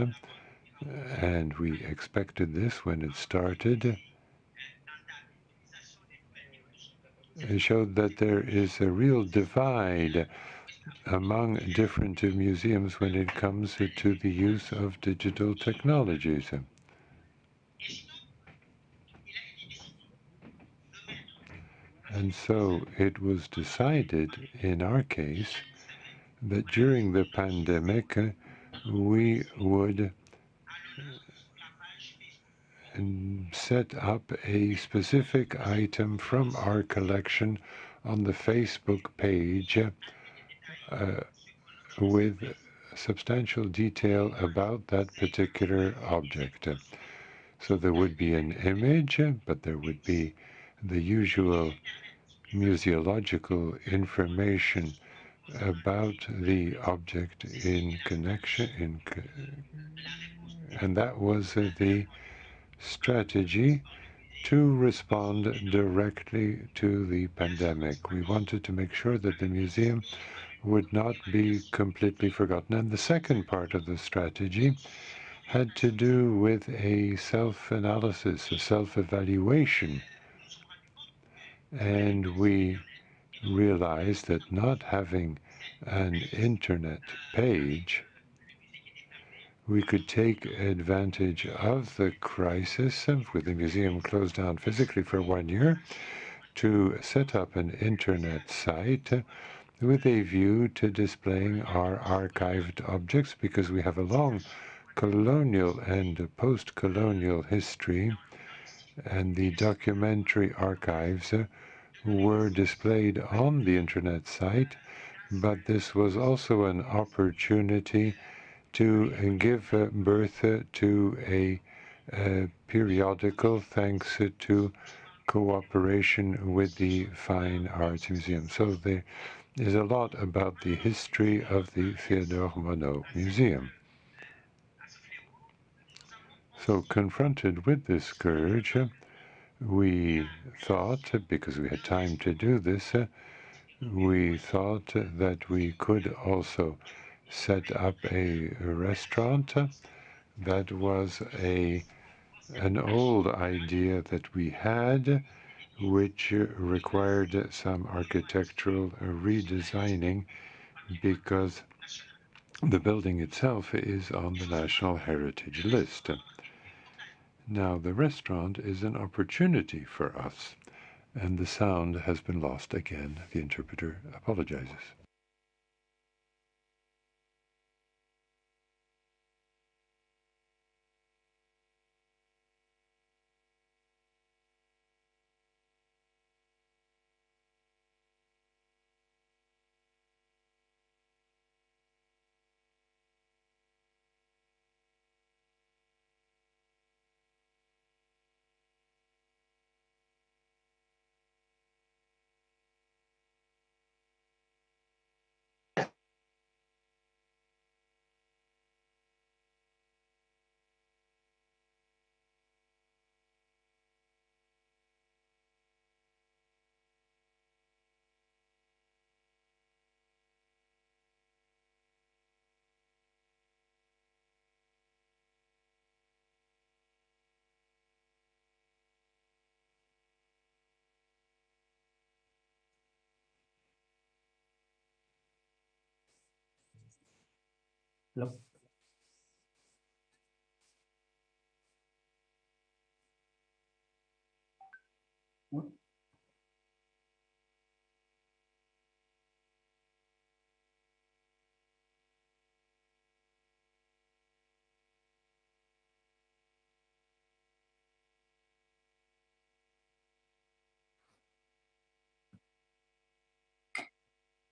and we expected this when it started, it showed that there is a real divide among different museums when it comes to the use of digital technologies. And so it was decided, in our case, that during the pandemic, we would set up a specific item from our collection on the Facebook page with substantial detail about that particular object. So there would be an image, but there would be the usual museological information about the object in connection, and that was the strategy to respond directly to the pandemic. We wanted to make sure that the museum would not be completely forgotten. And the second part of the strategy had to do with a self-analysis, a self-evaluation. And we realized that not having an internet page, we could take advantage of the crisis with the museum closed down physically for 1 year to set up an internet site with a view to displaying our archived objects, because we have a long colonial and post-colonial history, and the documentary archives were displayed on the internet site, but this was also an opportunity to give birth to a periodical, thanks to cooperation with the Fine Arts Museum. So there is a lot about the history of the Theodore Monod Museum. So confronted with this scourge, we thought, because we had time to do this, we thought that we could also set up a restaurant. That was an old idea that we had, which required some architectural redesigning because the building itself is on the National Heritage List. Now, the restaurant is an opportunity for us, and the sound has been lost again. The interpreter apologizes. Hello.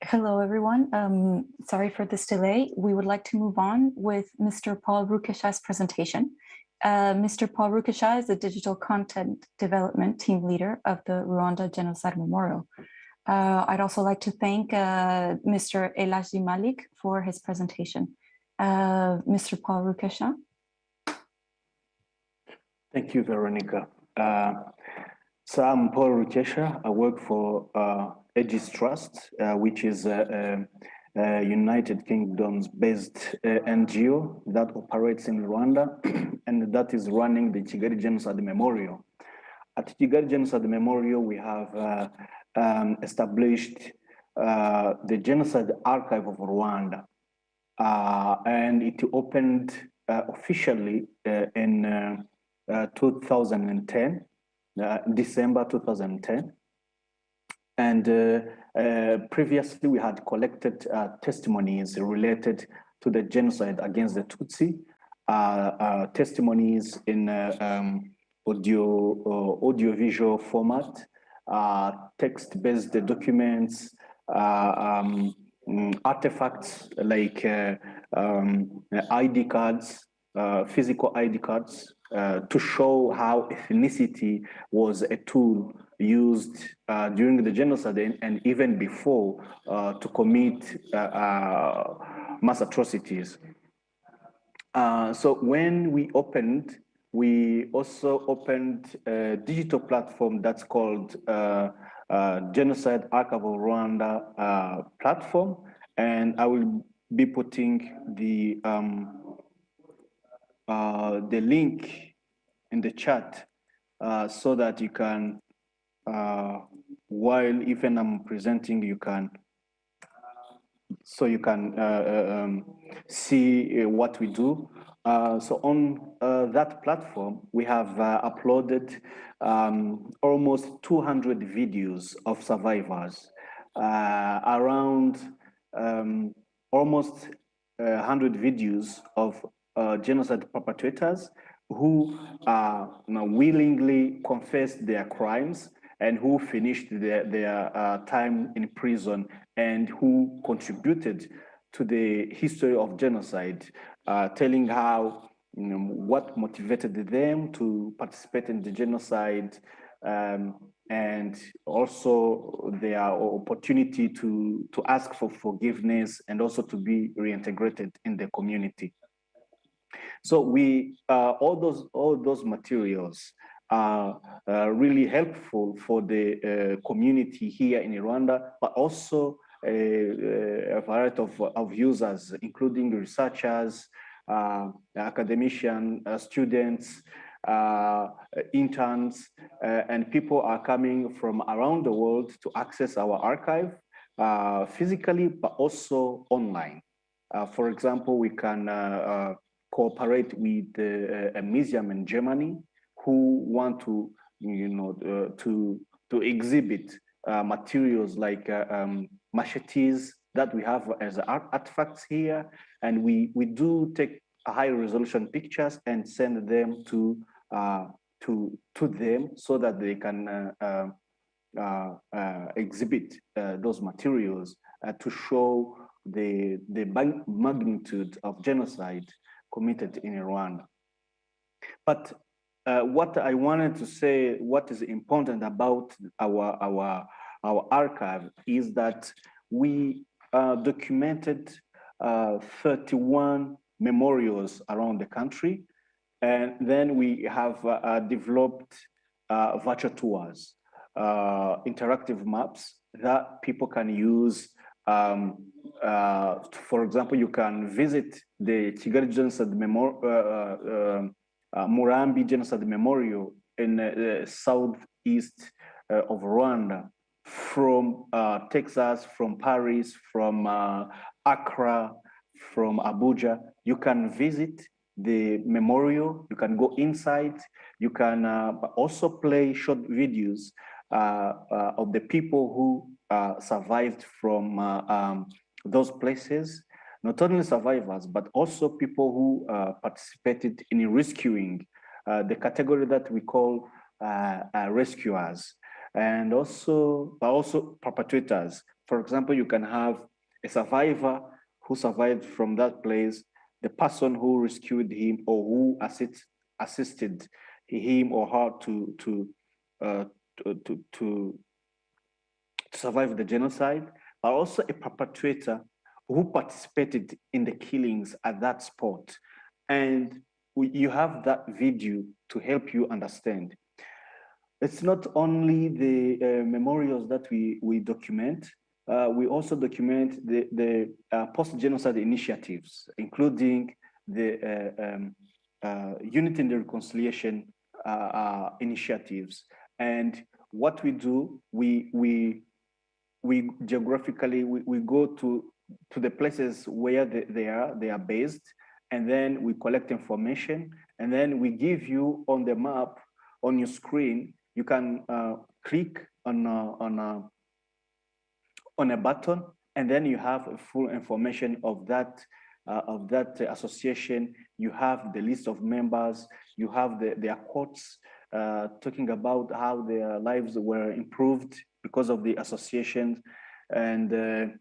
Hello, everyone. Sorry for this delay. We would like to move on with Mr. Paul Rukesha's presentation. Mr. Paul Rukesha is the digital content development team leader of the Rwanda Genocide Memorial. I'd also like to thank Mr. Elaji Malik for his presentation. Mr. Paul Rukesha. Thank you, Veronica. So I'm Paul Rukesha. I work for Aegis Trust, which is a United Kingdoms-based NGO that operates in Rwanda and that is running the Kigali Genocide Memorial. At Kigali Genocide Memorial, we have established the Genocide Archive of Rwanda, and it opened officially in 2010, December 2010. And previously we had collected testimonies related to the genocide against the Tutsi, testimonies in audio-visual format, text-based documents, artifacts like ID cards, physical ID cards, to show how ethnicity was a tool used during the genocide and even before to commit mass atrocities. So when we opened, we also opened a digital platform that's called Genocide Archive of Rwanda platform, and I will be putting the link in the chat so that you can, while even I'm presenting, you can, so you can see what we do. So on that platform, we have uploaded almost 200 videos of survivors, around almost 100 videos of genocide perpetrators who willingly confessed their crimes and who finished their time in prison and who contributed to the history of genocide, telling how, what motivated them to participate in the genocide, and also their opportunity to ask for forgiveness and also to be reintegrated in the community. So we all those materials are really helpful for the community here in Rwanda, but also a variety of users, including researchers, academicians, students, interns, and people are coming from around the world to access our archive physically, but also online. For example, we can cooperate with a museum in Germany who want to, to exhibit materials like machetes that we have as artifacts here, and we do take high resolution pictures and send them to them so that they can exhibit those materials to show the magnitude of genocide committed in Rwanda. But what I wanted to say, what is important about our archive is that we documented 31 memorials around the country, and then we have developed virtual tours, interactive maps that people can use. For example, you can visit the Kigali Genocide Murambi Genocide Memorial in the southeast of Rwanda, from Texas, from Paris, from Accra, from Abuja. You can visit the memorial, you can go inside, you can also play short videos of the people who survived from those places, not only survivors, but also people who participated in rescuing, the category that we call rescuers, and also perpetrators. For example, you can have a survivor who survived from that place, the person who rescued him or who assisted him or her to survive the genocide, but also a perpetrator who participated in the killings at that spot. And you have that video to help you understand. It's not only the memorials that we document, we also document the post-genocide initiatives, including the Unity and Reconciliation initiatives. And what we do, we geographically, we go to the places where they are based, and then we collect information, and then we give you on the map on your screen. You can click on a button, and then you have a full information of that association. You have the list of members, you have their quotes talking about how their lives were improved because of the association. And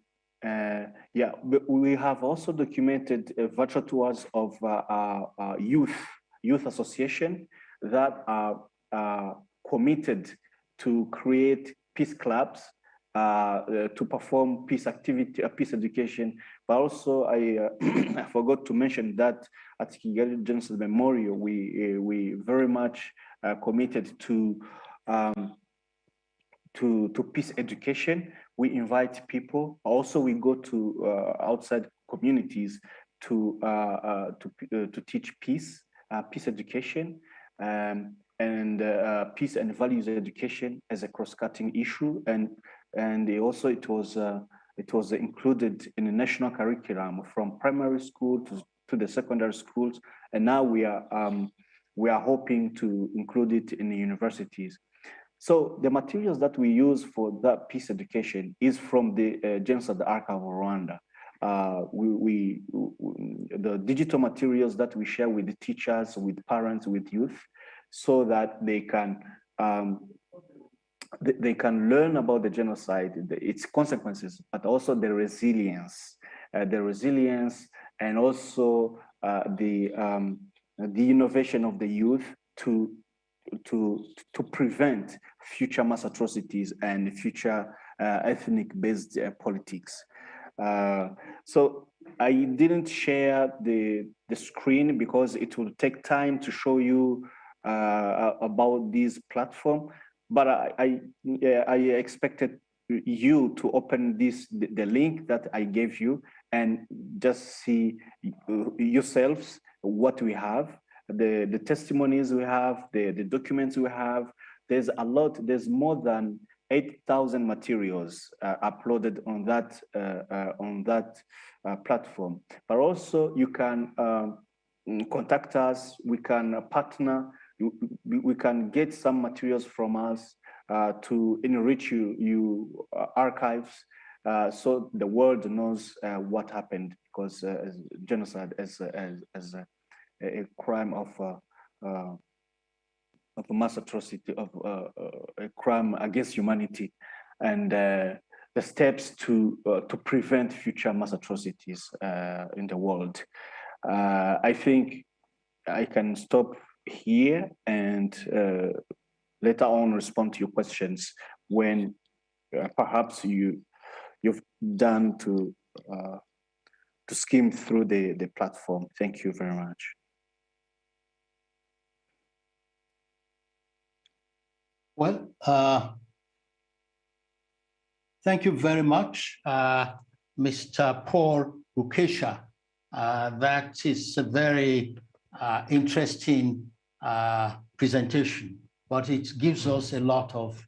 yeah, we have also documented virtual tours of youth association that are committed to create peace clubs, to perform peace activity, peace education. But also, I forgot to mention that at Kigali Genocide Memorial, we very much committed to peace education. We invite people. Also, we go to outside communities to teach peace education, and peace and values education as a cross-cutting issue. And also it was included in the national curriculum from primary school to the secondary schools, and now we are hoping to include it in the universities. So the materials that we use for that peace education is from the Genocide Archive of Rwanda. The digital materials that we share with the teachers, with parents, with youth, so that they can learn about the genocide, its consequences, but also the resilience, and also the innovation of the youth prevent future mass atrocities and future ethnic-based politics. So I didn't share the screen because it will take time to show you about this platform, but I expected you to open the link that I gave you and just see yourselves what we have, the testimonies we have, the documents we have. There's a lot, there's more than 8,000 materials uploaded on that platform. But also you can contact us, we can partner, we can get some materials from us to enrich you archives, so the world knows what happened, because genocide as a crime of a mass atrocity, of a crime against humanity, and the steps to prevent future mass atrocities in the world. I think I can stop here and later on respond to your questions when perhaps you've done to skim through the platform. Thank you very much. Well, thank you very much, Mr. Paul Rukesha. That is a very interesting presentation, but it gives us a lot of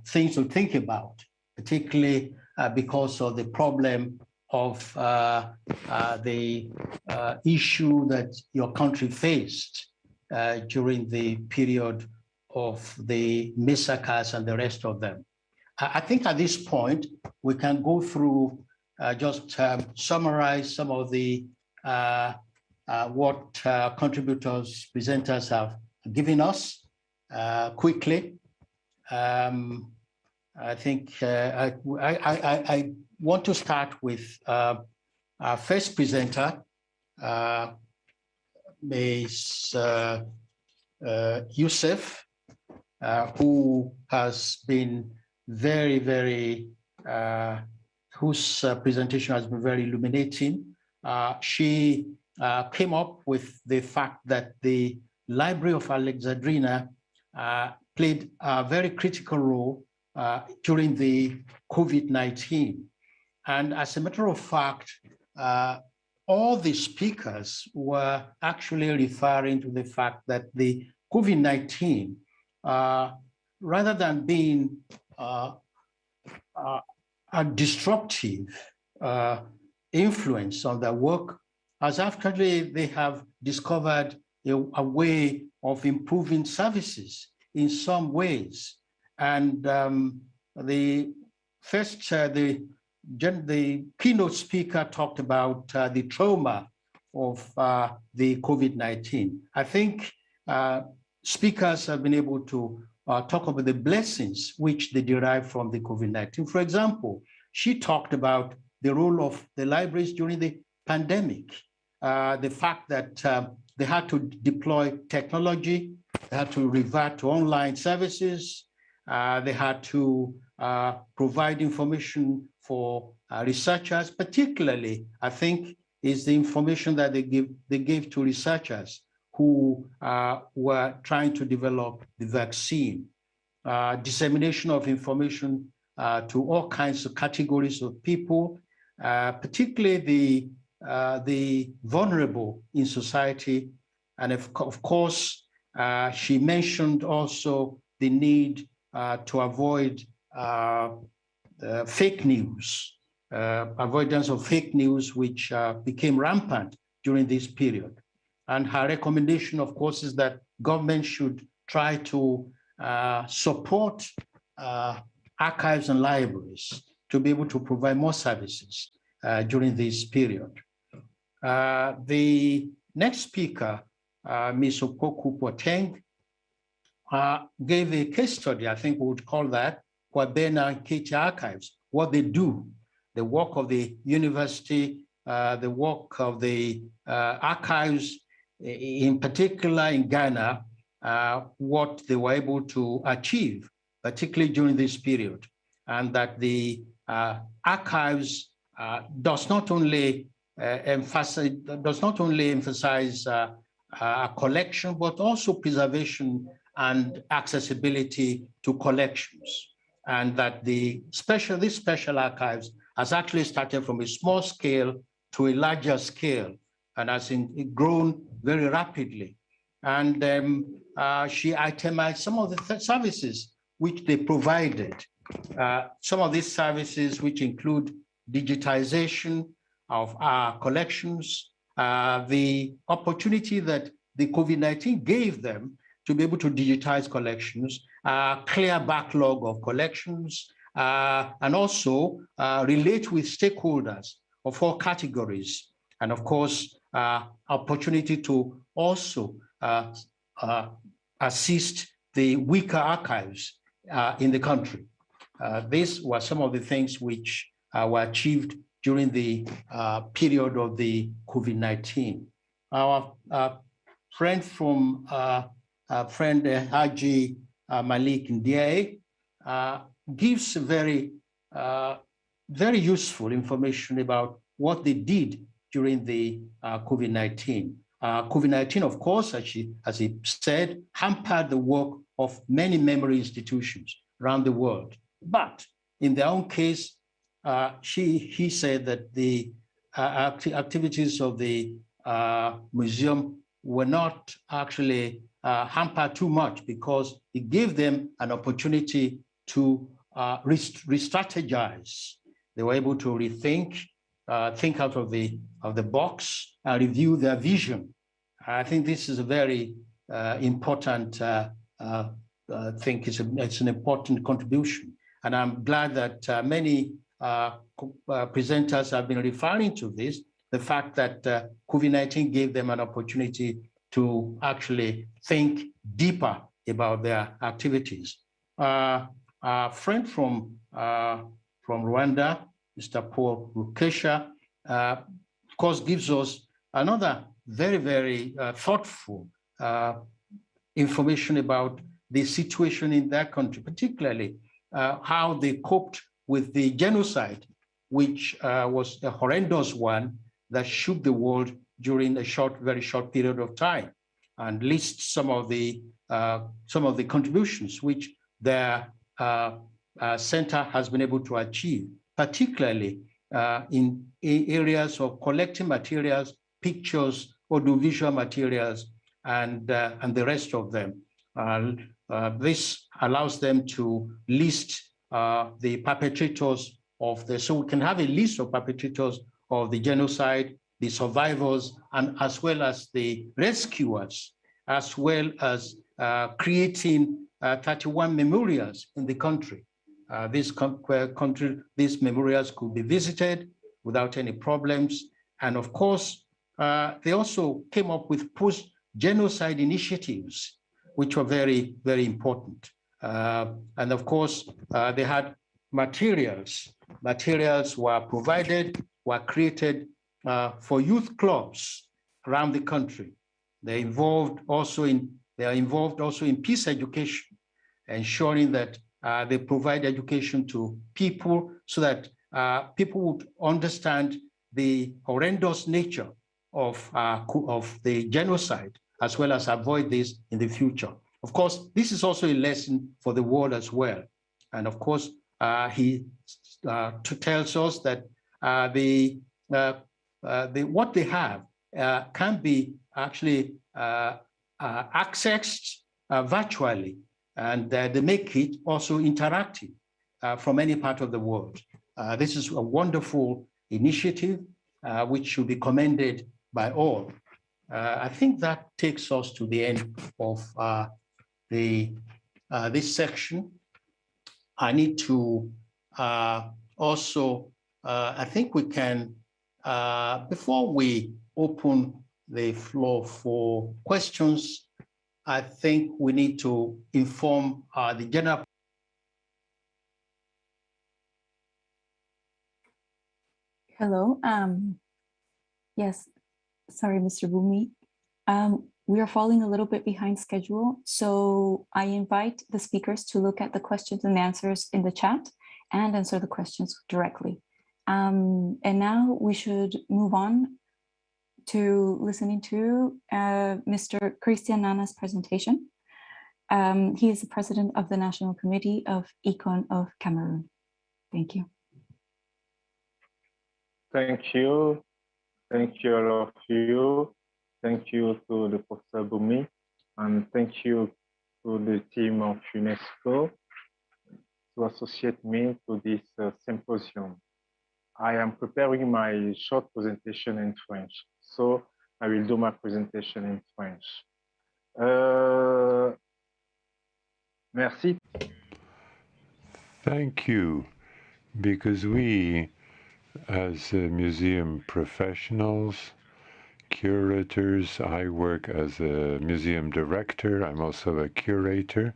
things to think about, particularly because of the problem of the issue that your country faced during the period of the massacres and the rest of them. I think at this point, we can go through, just summarize some of the what contributors, presenters have given us quickly. I think I want to start with our first presenter, Ms. Youssef, who has been very, whose presentation has been very illuminating. She came up with the fact that the Library of Alexandria played a very critical role during the COVID-19. And as a matter of fact, all the speakers were actually referring to the fact that the COVID-19, rather than being a disruptive influence on their work, as actually they have discovered a way of improving services in some ways. And the keynote speaker talked about the trauma of the COVID-19. I think speakers have been able to talk about the blessings which they derive from the COVID-19. For example, she talked about the role of the libraries during the pandemic, the fact that they had to deploy technology, they had to revert to online services, they had to provide information for researchers. Particularly, I think, is the information that they gave to researchers who were trying to develop the vaccine. Dissemination of information to all kinds of categories of people, particularly the vulnerable in society. And of course, she mentioned also the need to avoid fake news, avoidance of fake news, which became rampant during this period. And her recommendation, of course, is that government should try to support archives and libraries to be able to provide more services during this period. The next speaker, Ms. Opoku Poteng, gave a case study, I think we would call that, Kwabena Nketia Archives, what they do, the work of the university, the work of the archives, in particular in Ghana, what they were able to achieve, particularly during this period, and that the archives does not only emphasize collection, but also preservation and accessibility to collections, and that these special archives has actually started from a small scale to a larger scale and has grown very rapidly. And she itemized some of the services which they provided. Some of these services, which include digitization of our collections, the opportunity that the COVID-19 gave them to be able to digitize collections, clear backlog of collections, and also relate with stakeholders of all categories. And of course, opportunity to also assist the weaker archives in the country. These were some of the things which were achieved during the period of the COVID-19. Our friend from Haji Malik Ndiaye gives very useful information about what they did during the COVID-19. COVID-19, of course, as he said, hampered the work of many memory institutions around the world. But in their own case, he said that the activities of the museum were not actually hampered too much, because it gave them an opportunity to re-strategize. They were able to rethink, think out of the box, and review their vision. I think this is a very important thing. It's an important contribution, and I'm glad that many presenters have been referring to this, the fact that COVID-19 gave them an opportunity to actually think deeper about their activities. Our friend from Rwanda, Mr. Paul Rukesha, of course, gives us another very, very thoughtful information about the situation in that country, particularly how they coped with the genocide, which was a horrendous one that shook the world during a very short period of time, and lists some of the contributions which their center has been able to achieve, particularly in areas of collecting materials, pictures, audiovisual materials, and the rest of them. This allows them to list the perpetrators of so we can have a list of perpetrators of the genocide, the survivors, and as well as the rescuers, as well as creating 31 memorials in the country. These memorials could be visited without any problems. And of course, they also came up with post-genocide initiatives, which were very, very important. And of course, they had materials. Materials were provided, were created for youth clubs around the country. They are involved also in peace education, ensuring that they provide education to people so that people would understand the horrendous nature of the genocide, as well as avoid this in the future. Of course, this is also a lesson for the world as well. And of course, he tells us that what they have can be actually accessed virtually, and they make it also interactive from any part of the world. This is a wonderful initiative which should be commended by all. I think that takes us to the end of this section. I need to also, I think we can, before we open the floor for questions, I think we need to inform the general. Hello. Yes. Sorry, Mr. Bumi. We are falling a little bit behind schedule, so I invite the speakers to look at the questions and answers in the chat and answer the questions directly. And now we should move on to listening to Mr. Christian Nana's presentation. He is the president of the National Committee of Econ of Cameroon. Thank you. Thank you. Thank you, all of you. Thank you to the Professor Boumie, and thank you to the team of UNESCO to associate me to this symposium. I am preparing my short presentation in French, so I will do my presentation in French. Merci. Thank you, because we, as museum professionals, curators, I work as a museum director, I'm also a curator,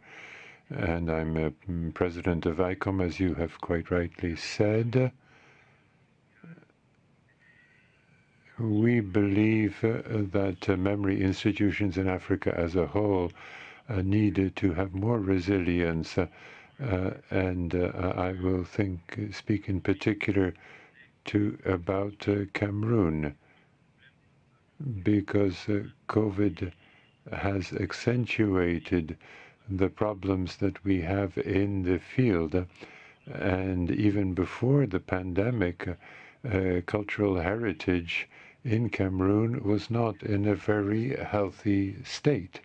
and I'm a president of ICOM, as you have quite rightly said. We believe that memory institutions in Africa as a whole need to have more resilience, and I will speak in particular about Cameroon, because COVID has accentuated the problems that we have in the field. And even before the pandemic, cultural heritage in Cameroon was not in a very healthy state.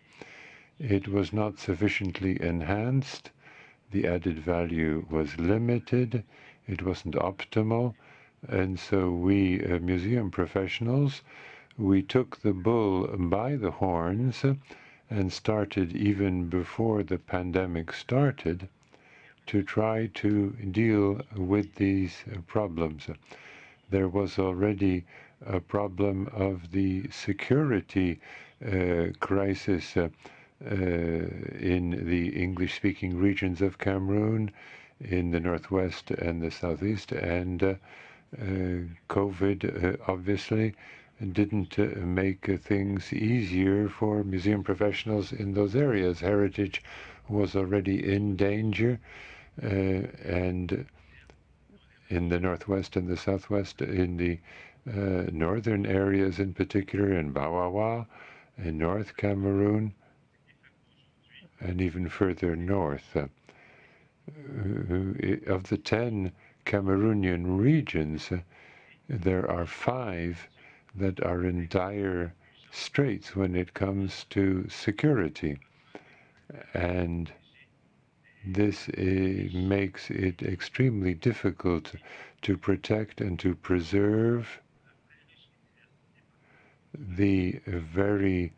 It was not sufficiently enhanced. The added value was limited. It wasn't optimal. And so we, museum professionals, we took the bull by the horns and started even before the pandemic started to try to deal with these problems. There was already a problem of the security crisis in the English-speaking regions of Cameroon, in the northwest and the southeast, and COVID obviously didn't make things easier for museum professionals in those areas. Heritage was already in danger, and in the northwest and the southwest, in the northern areas in particular, in Bawawa, in North Cameroon, and even further north. Of the 10 Cameroonian regions, there are 5 that are in dire straits when it comes to security. And this makes it extremely difficult to protect and to preserve the very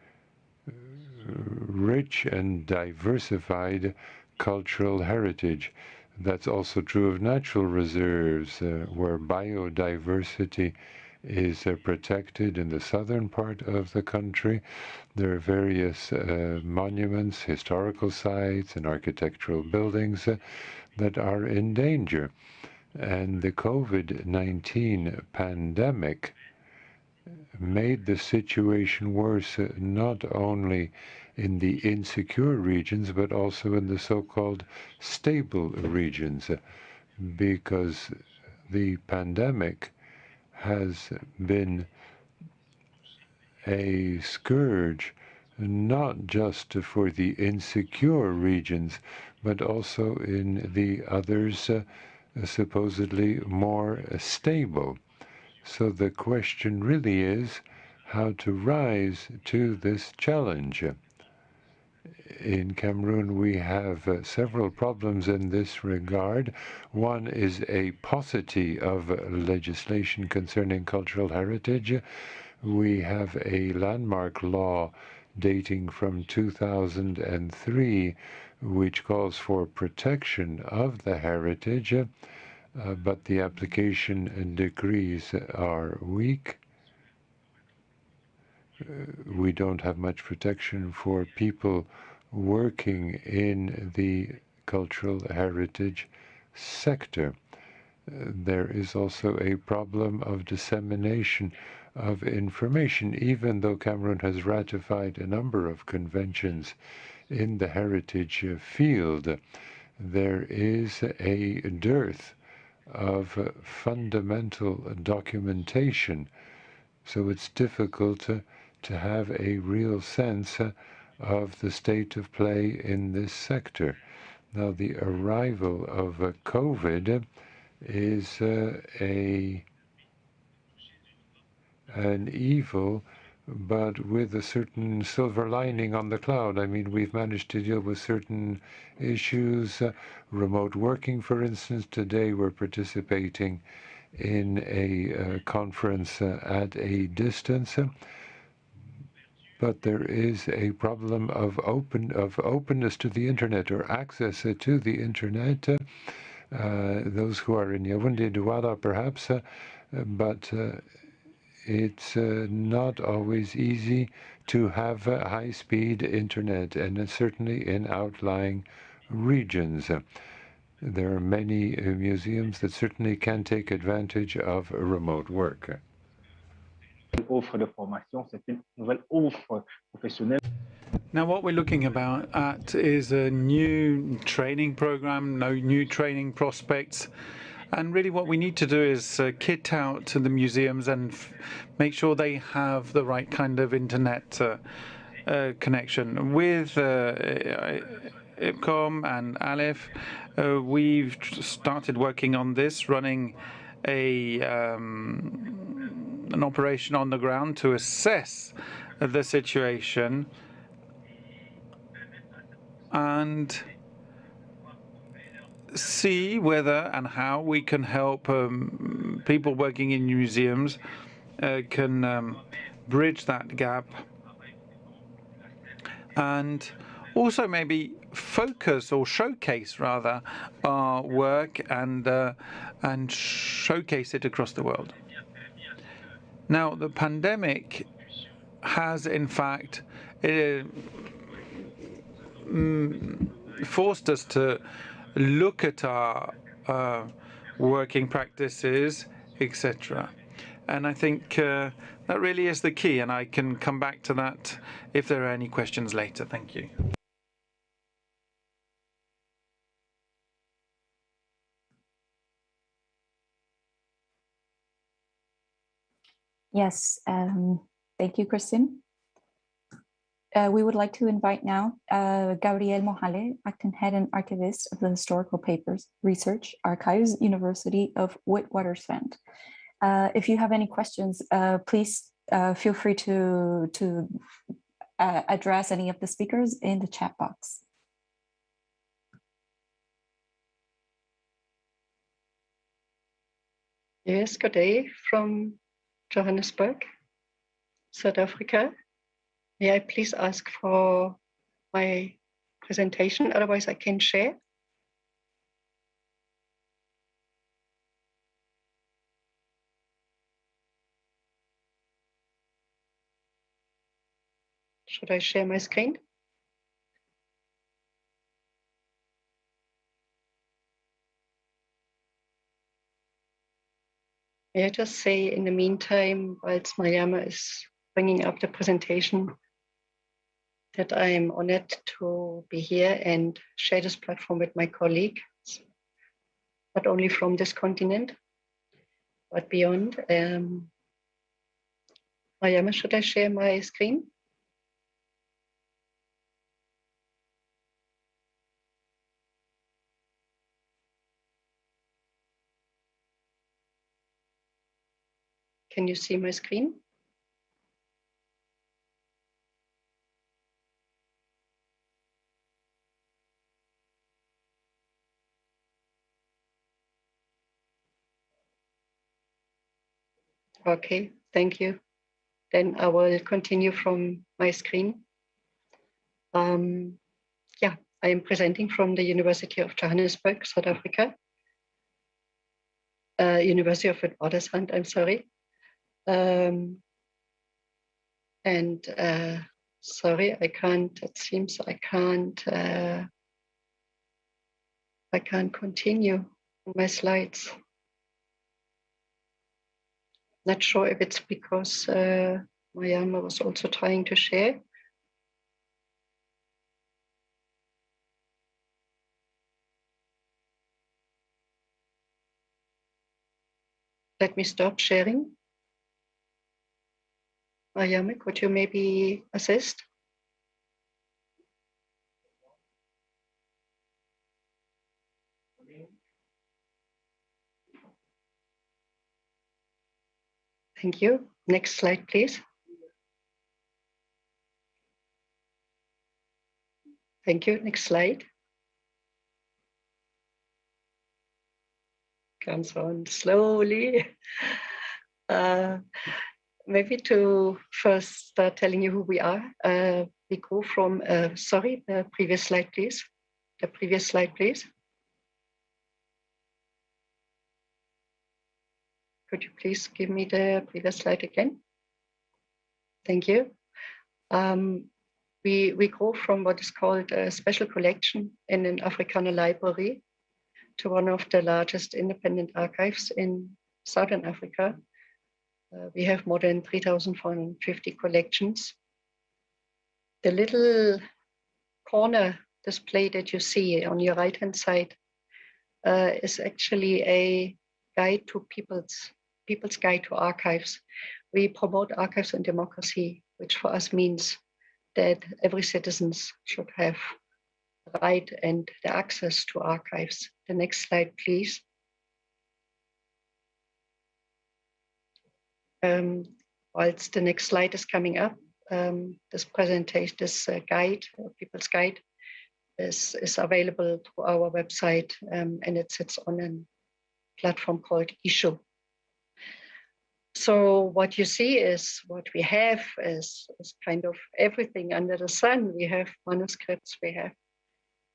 rich and diversified cultural heritage. That's also true of natural reserves, where biodiversity is protected in the southern part of the country. There are various monuments, historical sites, and architectural buildings that are in danger. And the COVID-19 pandemic made the situation worse, not only in the insecure regions, but also in the so-called stable regions, because the pandemic has been a scourge not just for the insecure regions, but also in the others supposedly more stable. So the question really is how to rise to this challenge. In Cameroon, we have several problems in this regard. One is a paucity of legislation concerning cultural heritage. We have a landmark law dating from 2003, which calls for protection of the heritage, but the application and decrees are weak. We don't have much protection for people working in the cultural heritage sector. There is also a problem of dissemination of information, even though Cameroon has ratified a number of conventions in the heritage field. There is a dearth of fundamental documentation, so it's difficult to have a real sense of the state of play in this sector. Now, the arrival of COVID is an evil, but with a certain silver lining on the cloud. I mean, we've managed to deal with certain issues, remote working, for instance. Today, we're participating in a conference at a distance. But there is a problem of openness to the internet or access to the internet. Those who are in Yaoundé, Douala, perhaps, but it's not always easy to have high-speed internet, and certainly in outlying regions. There are many museums that certainly can take advantage of remote work. Offre de formation, c'est une nouvelle offre professionnelle. Now, what we're looking at is a new training program, no new training prospects. And really what we need to do is kit out to the museums and make sure they have the right kind of internet connection. With IPCOM and Aleph, we've started working on this, running an operation on the ground to assess the situation and see whether and how we can help people working in museums can bridge that gap, and also maybe focus or showcase rather our work and showcase it across the world. Now, the pandemic has in fact forced us to look at our working practices, etc. And I think that really is the key, and I can come back to that if there are any questions later. Thank you. Yes, thank you, Christine. We would like to invite now Gabriel Mohale, acting head and archivist of the Historical Papers Research Archives, University of Witwatersrand. If you have any questions, please feel free to address any of the speakers in the chat box. Yes, good day from Johannesburg, South Africa. May I please ask for my presentation, otherwise I can share. Should I share my screen? May I just say in the meantime, whilst Mariama is bringing up the presentation, that I am honored to be here and share this platform with my colleagues, not only from this continent, but beyond. Mariama, should I share my screen? Can you see my screen? Okay, thank you. Then I will continue from my screen. Yeah, I am presenting from the University of Johannesburg, South Africa. University of Witwatersrand, I'm sorry. Sorry, I can't, it seems I can't continue my slides. Not sure if it's because Mariama was also trying to share. Let me stop sharing. Mariama, could you maybe assist? Thank you. Next slide, please. Thank you. Next slide. Comes on slowly. Maybe to first start telling you who we are. We go from, sorry, the previous slide, please. The previous slide, please. Could you please give me the previous slide again? Thank you. We go from what is called a special collection in an Afrikaner library to one of the largest independent archives in Southern Africa. We have more than 3,450 collections. The little corner display that you see on your right-hand side is actually a guide to People's Guide to Archives. We promote archives and democracy, which for us means that every citizen should have the right and the access to archives. The next slide, please. Whilst the next slide is coming up, this presentation, this guide, People's Guide, is available through our website, and it sits on a platform called Isho. So what you see is what we have is kind of everything under the sun. We have manuscripts, we have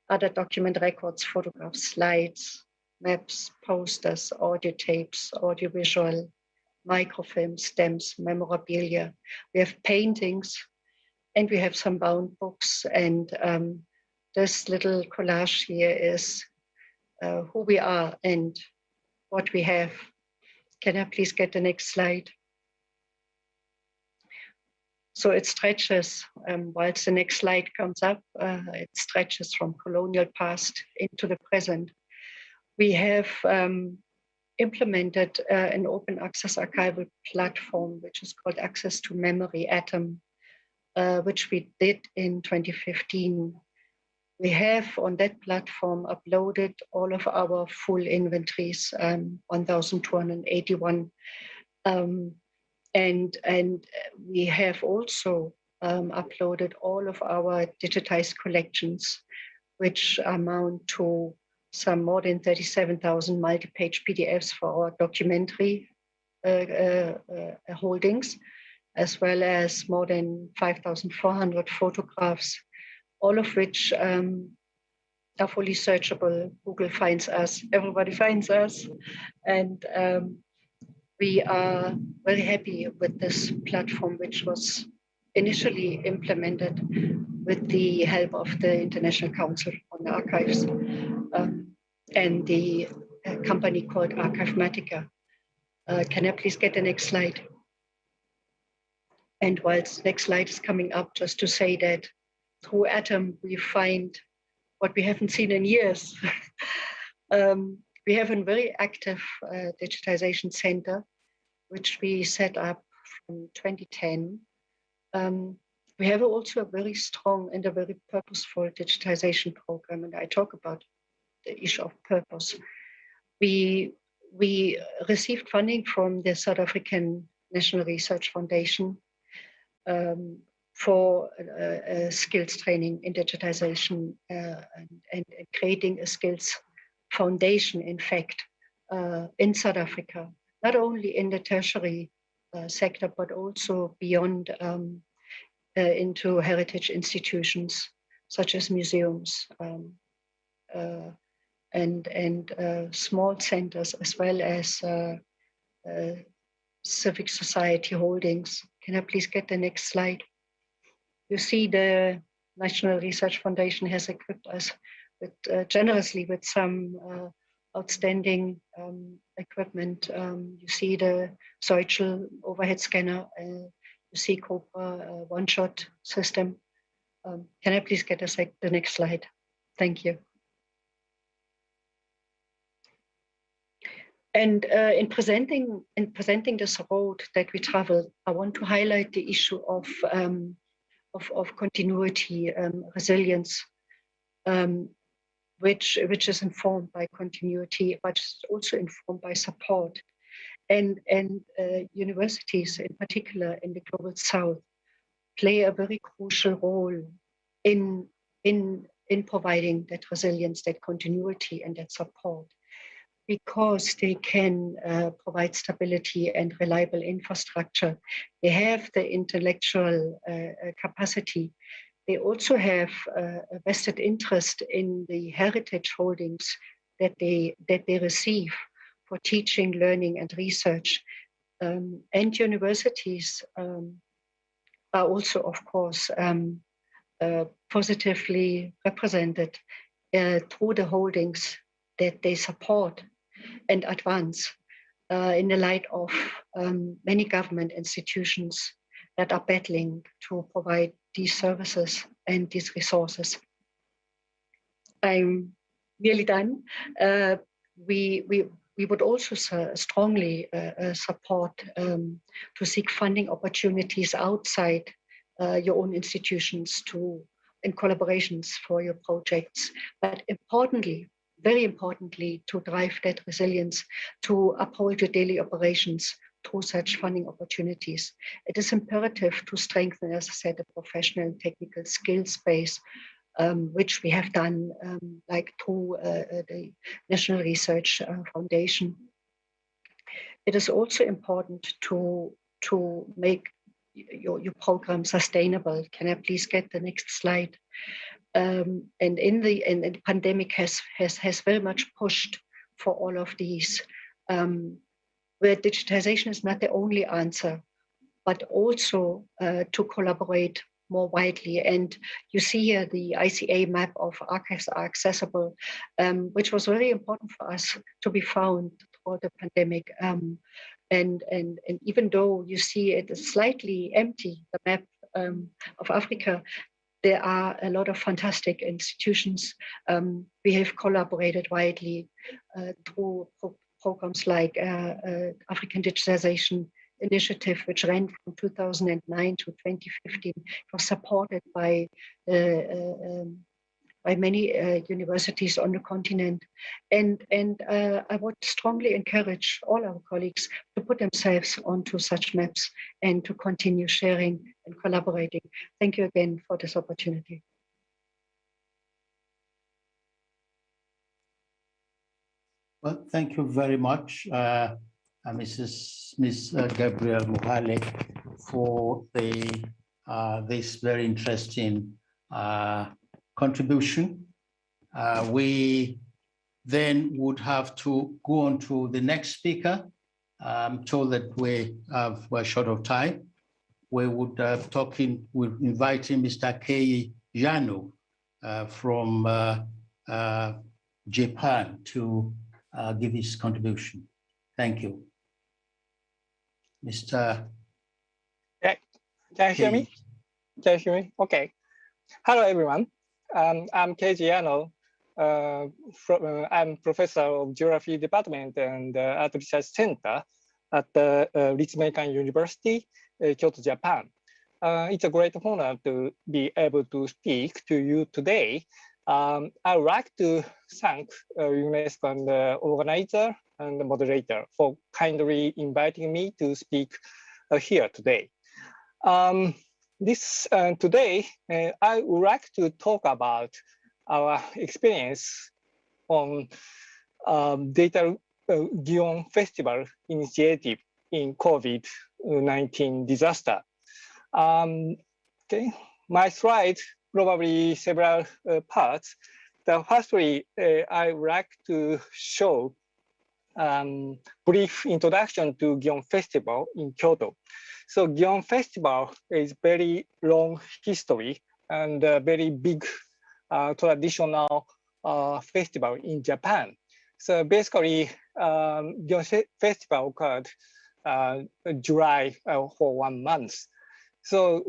other document records, photographs, slides, maps, posters, audio tapes, audiovisual, microfilm, stamps, memorabilia. We have paintings, and we have some bound books. And this little collage here is who we are and what we have. Can I please get the next slide? So it stretches, whilst the next slide comes up, it stretches from colonial past into the present. We have implemented an open access archival platform, which is called Access to Memory, ATOM, which we did in 2015. We have on that platform uploaded all of our full inventories, 1,281. And we have also uploaded all of our digitized collections, which amount to some more than 37,000 multi-page PDFs for our documentary holdings, as well as more than 5,400 photographs, all of which are fully searchable. Google finds us, everybody finds us. And we are very happy with this platform, which was initially implemented with the help of the International Council on Archives and the company called Archivematica. Can I please get the next slide? And whilst the next slide is coming up, just to say that through ATOM, we find what we haven't seen in years. We have a very active digitization center, which we set up from 2010. We have also a very strong and a very purposeful digitization program, and I talk about the issue of purpose. We received funding from the South African National Research Foundation for skills training in digitization and creating a skills foundation, in fact, in South Africa, not only in the tertiary sector, but also beyond into heritage institutions such as museums and small centers, as well as civic society holdings. Can I please get the next slide? You see the National Research Foundation has equipped us with, generously with some outstanding equipment. You see the Seuchel overhead scanner, you see Cobra one-shot system. Can I please get the next slide? Thank you. And in presenting this road that we travel, I want to highlight the issue of continuity, resilience, which is informed by continuity, but is also informed by support. And universities, in particular in the Global South, play a very crucial role in providing that resilience, that continuity, and that support, because they can provide stability and reliable infrastructure. They have the intellectual capacity. They also have a vested interest in the heritage holdings that they receive for teaching, learning, and research. And universities are also, of course, positively represented through the holdings that they support and advance in the light of many government institutions that are battling to provide these services and these resources. I'm nearly done. We would also strongly support to seek funding opportunities outside your own institutions in collaborations for your projects, but importantly, very importantly, to drive that resilience, to uphold your daily operations through such funding opportunities. It is imperative to strengthen, as I said, the professional and technical skills base, which we have done like through the National Research Foundation. It is also important to make your program sustainable. Can I please get the next slide? And the pandemic has very much pushed for all of these, where digitization is not the only answer, but also to collaborate more widely. And you see here the ICA map of archives are accessible, which was very important for us to be found throughout the pandemic. And even though you see it is slightly empty, the map of Africa, there are a lot of fantastic institutions. We have collaborated widely through programs like African Digitization Initiative, which ran from 2009 to 2015. It was supported by many universities on the continent. And I would strongly encourage all our colleagues to put themselves onto such maps and to continue sharing and collaborating. Thank you again for this opportunity. Well, thank you very much, Ms. Gabrielle Mohale, for this very interesting contribution. We then would have to go on to the next speaker. I'm told that we're short of time. We would we're inviting Mr. Kei Yano from Japan to give his contribution. Thank you. Mr. Yeah. Can you hear me? Can you hear me? Okay. Hello, everyone. I'm Keiji Yano. I'm professor of Geography Department and Art Research Center at the Ritsumeikan University, Kyoto, Japan. It's a great honor to be able to speak to you today. I would like to thank UNESCO and the organizer and the moderator for kindly inviting me to speak here today. Today, I would like to talk about our experience on Data Gion Festival initiative in COVID-19 disaster. Okay, my slide probably several parts. Firstly, I would like to show brief introduction to Gion Festival in Kyoto. So Gion Festival is very long history and a very big traditional festival in Japan. So basically, Gion Festival occurred July for 1 month. So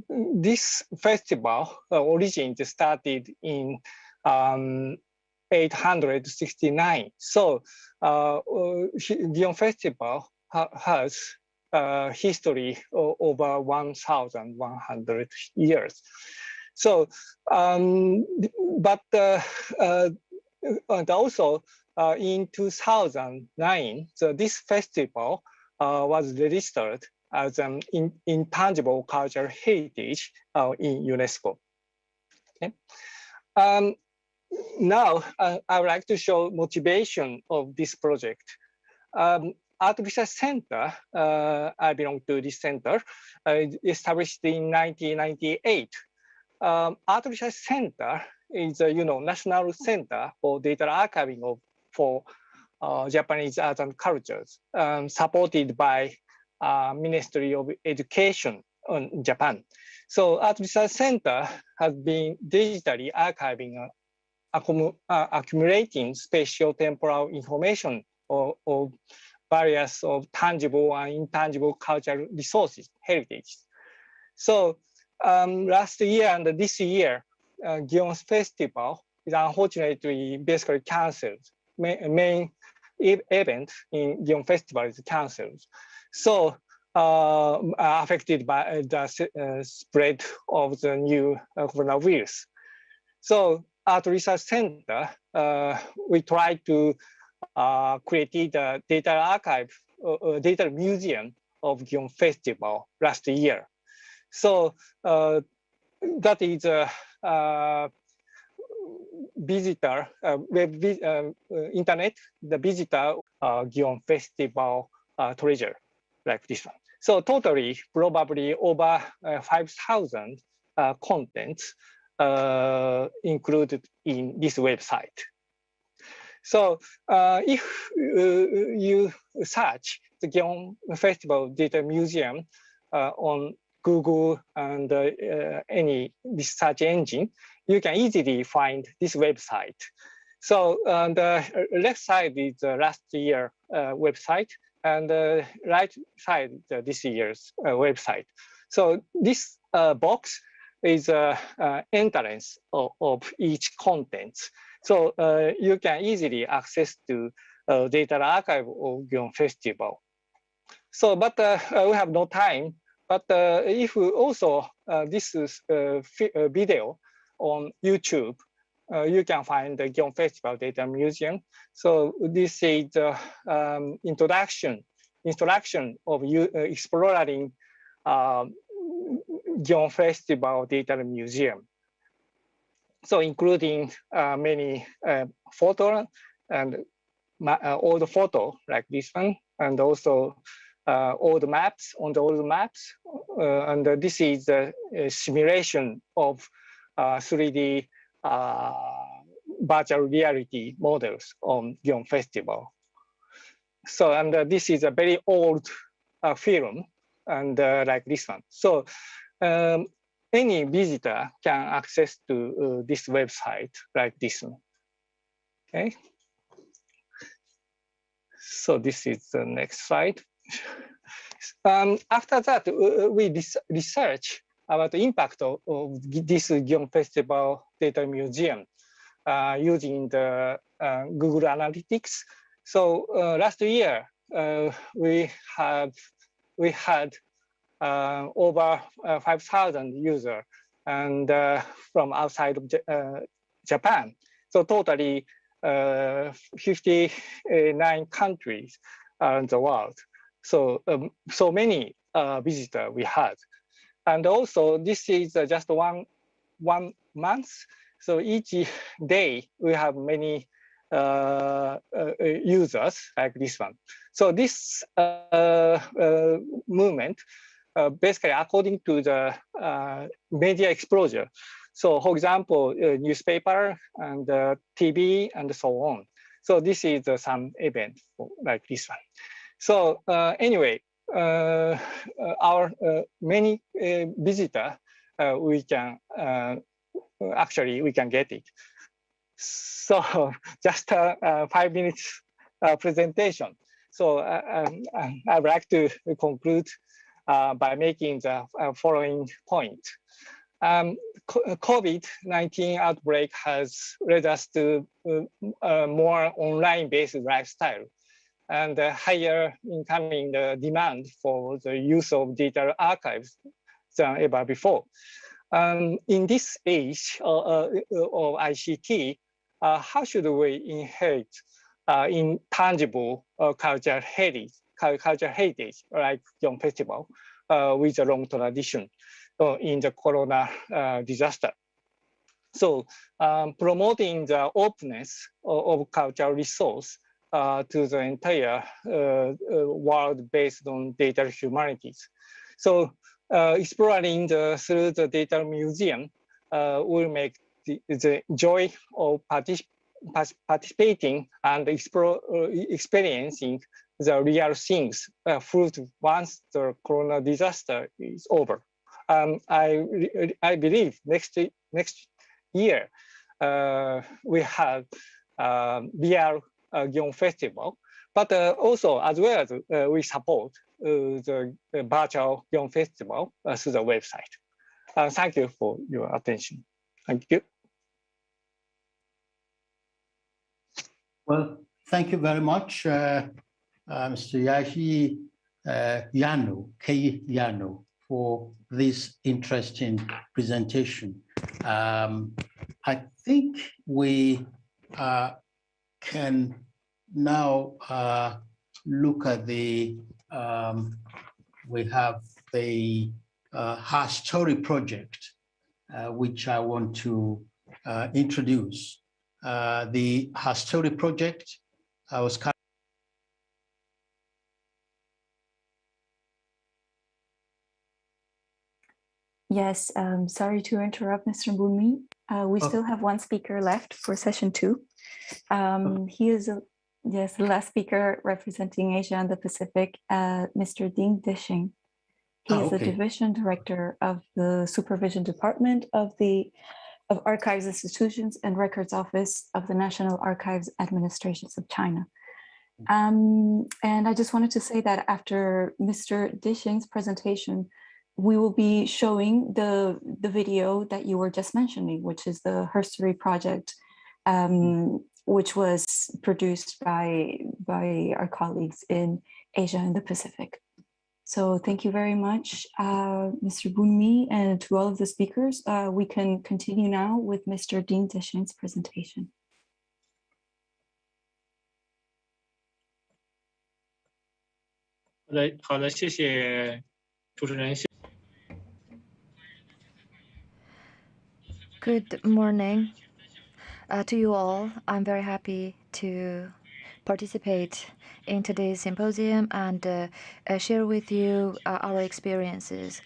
this festival origin started in 869. So Gion Festival has history over 1,100 years. So, and also in 2009, so this festival was registered as an intangible cultural heritage in UNESCO. Okay. Now, I would like to show motivation of this project. Art Research Center, I belong to this center, established in 1998. Art Research Center is a national center for data archiving for Japanese arts and cultures, supported by Ministry of Education in Japan. So Art Research Center has been digitally archiving, accumulating spatial temporal information of various of tangible and intangible cultural resources, heritage. So last year and this year, Gion's festival is unfortunately basically canceled. Main event in Gion Festival is canceled. So affected by the spread of the new coronavirus. So at Research Center, we try to create a data archive, data museum of Gion Festival last year. So that is a visitor, internet, the visitor Gion Festival treasure, like this one. So totally, probably over 5,000 contents included in this website. So if you search the Gion Festival Data Museum on Google and any search engine, you can easily find this website. So the left side is the last year website, and the right side this year's website. So this box is entrance of each content. So you can easily access to data archive of Gion Festival. So, but we have no time. But if we also this is video on YouTube, you can find the Gion Festival Data Museum. So this is the introduction of you exploring Gion Festival Data Museum. So including many photos and all the photo like this one, and also all the maps on all the maps. And this is a simulation of 3D virtual reality models on Gion Festival. So, and this is a very old film, and like this one. So any visitor can access to this website like this one. Okay. So this is the next slide. After that, we research about the impact of this Gion Festival Data Museum using the Google Analytics. So last year, we had over 5,000 users and from outside of Japan. So totally 59 countries in the world. So so many visitors we had. And also this is just one month. So each day we have many users like this one. So this movement, basically according to the media exposure. So for example, newspaper and TV and so on. So this is some event like this one. So anyway, our many visitor, we can actually we can get it. So just a 5 minutes presentation. So I would like to conclude by making the following point. COVID-19 outbreak has led us to a more online-based lifestyle and higher incoming demand for the use of digital archives than ever before. In this age of ICT, how should we inherit intangible cultural heritage like Young Festival with a long tradition in the corona disaster? So promoting the openness of cultural resource to the entire world based on digital humanities. So exploring through the data museum will make the joy of participating and experiencing the real things fruit once the corona disaster is over. I believe next year we have real Young Festival, but also as well as we support the virtual Young Festival through the website. Thank you for your attention. Thank you. Well, thank you very much, Mr. Yashi Yano, Kei Yano, for this interesting presentation. I think we can now look at the, we have the Her Story project, which I want to introduce. The Her Story project was Yes, sorry to interrupt, Mr. Bumi. We still have one speaker left for session 2. He is, the last speaker representing Asia and the Pacific, Mr. Ding Dishing. He is the division director of the supervision department of Archives Institutions and Records Office of the National Archives Administrations of China. And I just wanted to say that after Mr. Dishing's presentation, we will be showing the video that you were just mentioning, which is the Her Story project, which was produced by our colleagues in Asia and the Pacific. So thank you very much, Mr. Bunmi, and to all of the speakers. We can continue now with Mr. Ding Dishing's presentation. Good morning to you all. I'm very happy to participate in today's symposium and share with you our experiences.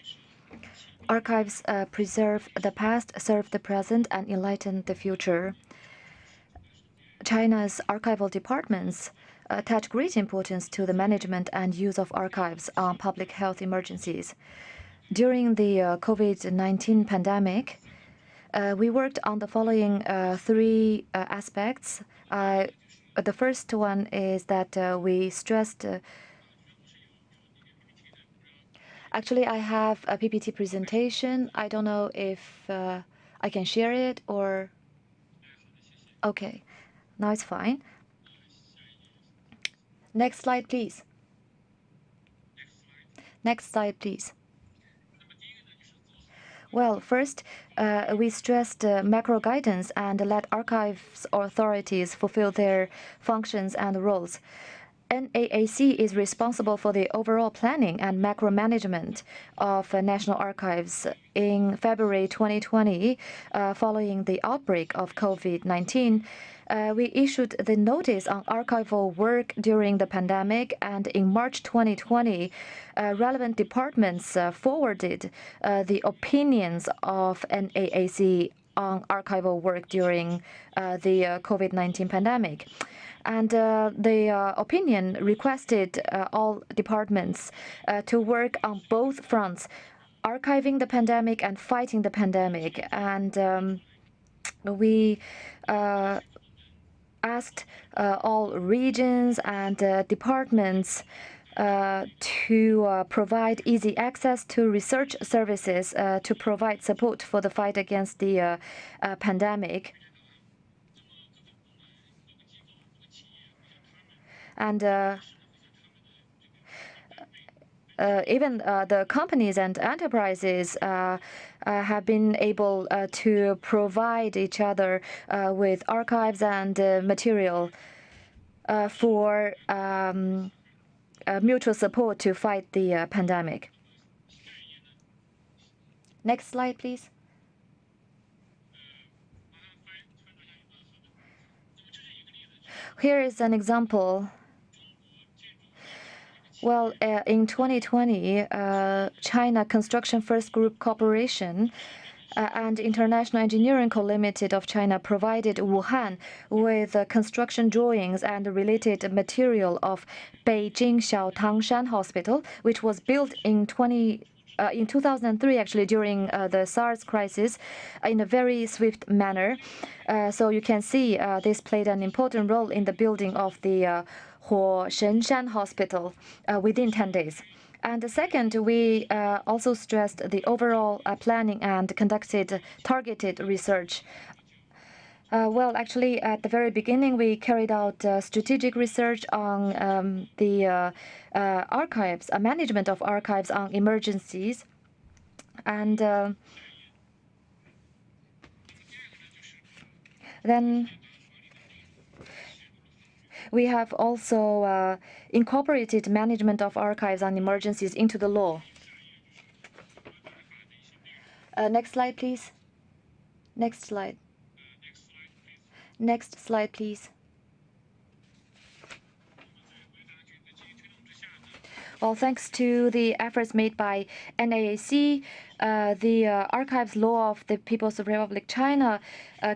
Archives preserve the past, serve the present, and enlighten the future. China's archival departments attach great importance to the management and use of archives on public health emergencies. During the COVID-19 pandemic, we worked on the following 3 aspects. The first one is that we stressed. Actually, I have a PPT presentation. I don't know if I can share it or. Okay, now it's fine. Next slide, please. Next slide, please. Well, first, we stressed macro guidance and let archives authorities fulfill their functions and roles. NAAC is responsible for the overall planning and macro management of National Archives. In February 2020, following the outbreak of COVID-19, we issued the notice on archival work during the pandemic, and in March 2020, relevant departments forwarded the opinions of NAAC on archival work during the COVID-19 pandemic. And the opinion requested all departments to work on both fronts, archiving the pandemic and fighting the pandemic. And we asked all regions and departments to provide easy access to research services to provide support for the fight against the pandemic. And even the companies and enterprises have been able to provide each other with archives and material for mutual support to fight the pandemic. Next slide, please. Here is an example. Well, in 2020, China Construction First Group Corporation and International Engineering Co. Limited of China provided Wuhan with construction drawings and related material of Beijing Xiaotangshan Hospital, which was built in 2003, actually, during the SARS crisis, in a very swift manner. So you can see this played an important role in the building of the Huo Shenshan Hospital within 10 days. And second, we also stressed the overall planning and conducted targeted research. Well, actually, at the very beginning, we carried out strategic research on the archives, management of archives on emergencies. And then we have also incorporated management of archives on emergencies into the law. Next slide, please. Next slide. Next slide, please. Well, thanks to the efforts made by NAAC, the Archives Law of the People's Republic of China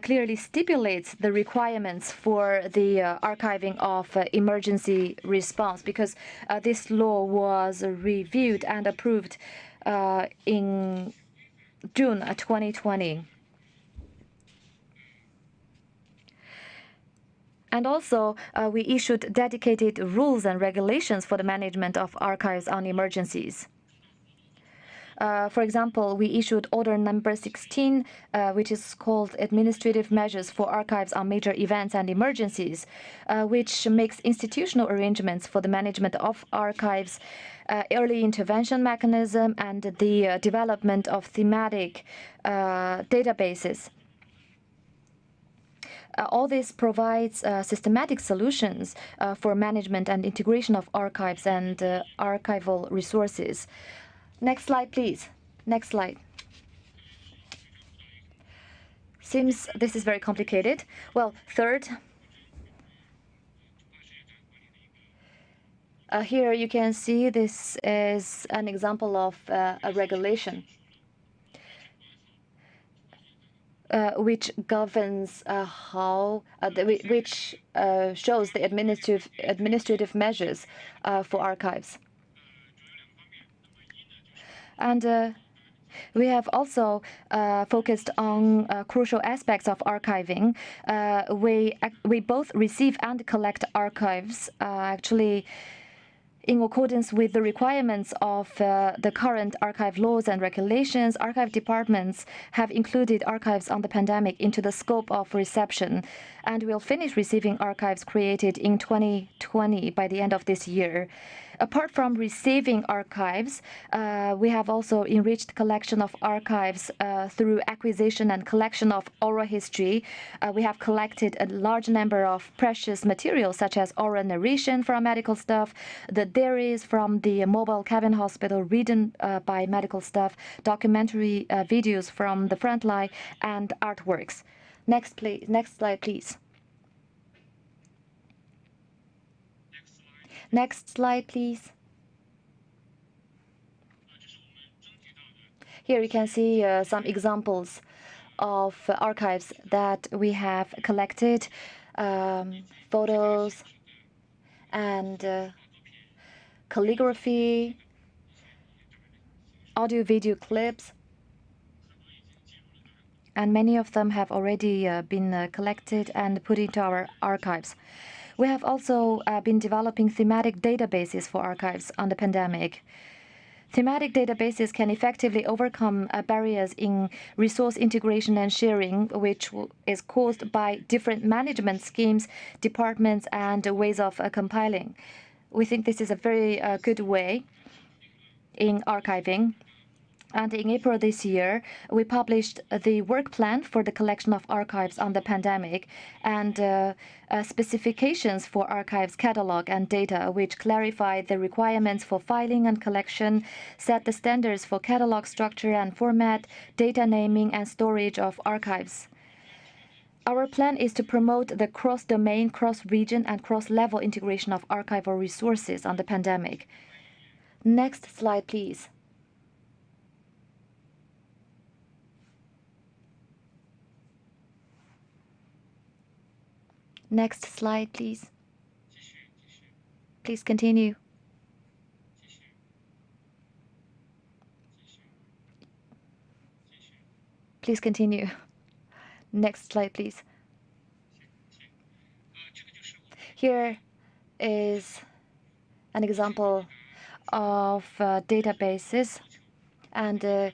clearly stipulates the requirements for the archiving of emergency response, because this law was reviewed and approved in June 2020. And also, we issued dedicated rules and regulations for the management of archives on emergencies. For example, we issued Order Number 16, which is called Administrative Measures for Archives on Major Events and Emergencies, which makes institutional arrangements for the management of archives, early intervention mechanism, and the development of thematic databases. All this provides systematic solutions for management and integration of archives and archival resources. Next slide, please. Next slide. Seems this is very complicated. Well, third, here you can see this is an example of a regulation which governs which shows the administrative measures for archives. And we have also focused on crucial aspects of archiving. We both receive and collect archives, actually, in accordance with the requirements of the current archive laws and regulations. Archive departments have included archives on the pandemic into the scope of reception, and will finish receiving archives created in 2020 by the end of this year. Apart from receiving archives, we have also enriched collection of archives through acquisition and collection of oral history. We have collected a large number of precious materials, such as oral narration from medical staff, the diaries from the mobile cabin hospital written by medical staff, documentary videos from the front line, and artworks. Next slide, please. Next slide, please. Here you can see some examples of archives that we have collected, photos and calligraphy, audio-video clips, and many of them have already been collected and put into our archives. We have also been developing thematic databases for archives on the pandemic. Thematic databases can effectively overcome barriers in resource integration and sharing, which is caused by different management schemes, departments, and ways of compiling. We think this is a very good way in archiving. And in April this year, we published the work plan for the collection of archives on the pandemic and specifications for archives catalog and data, which clarify the requirements for filing and collection, set the standards for catalog structure and format, data naming and storage of archives. Our plan is to promote the cross-domain, cross-region, and cross-level integration of archival resources on the pandemic. Next slide, please. Next slide, please. Please continue. Please continue. Next slide, please. Here is an example of databases, and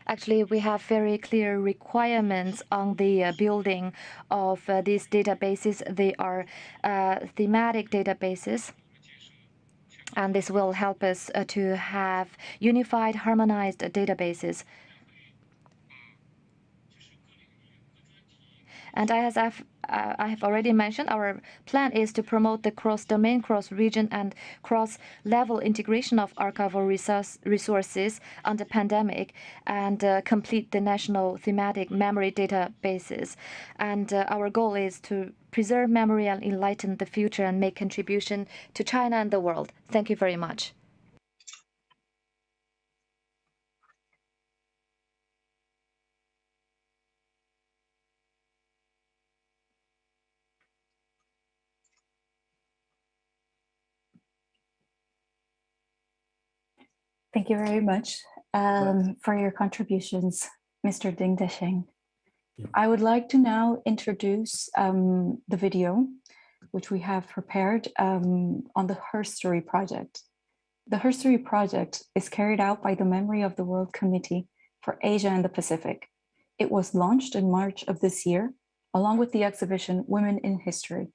actually, we have very clear requirements on the building of these databases. They are thematic databases, and this will help us to have unified, harmonized databases. And as I have already mentioned, our plan is to promote the cross-domain, cross-region, and cross-level integration of archival resources on the pandemic and complete the national thematic memory databases. And our goal is to preserve memory and enlighten the future and make contribution to China and the world. Thank you very much. Thank you very much for your contributions, Mr. Ding Desheng. I would like to now introduce the video which we have prepared on the Herstory project. The Herstory project is carried out by the Memory of the World Committee for Asia and the Pacific. It was launched in March of this year, along with the exhibition Women in History.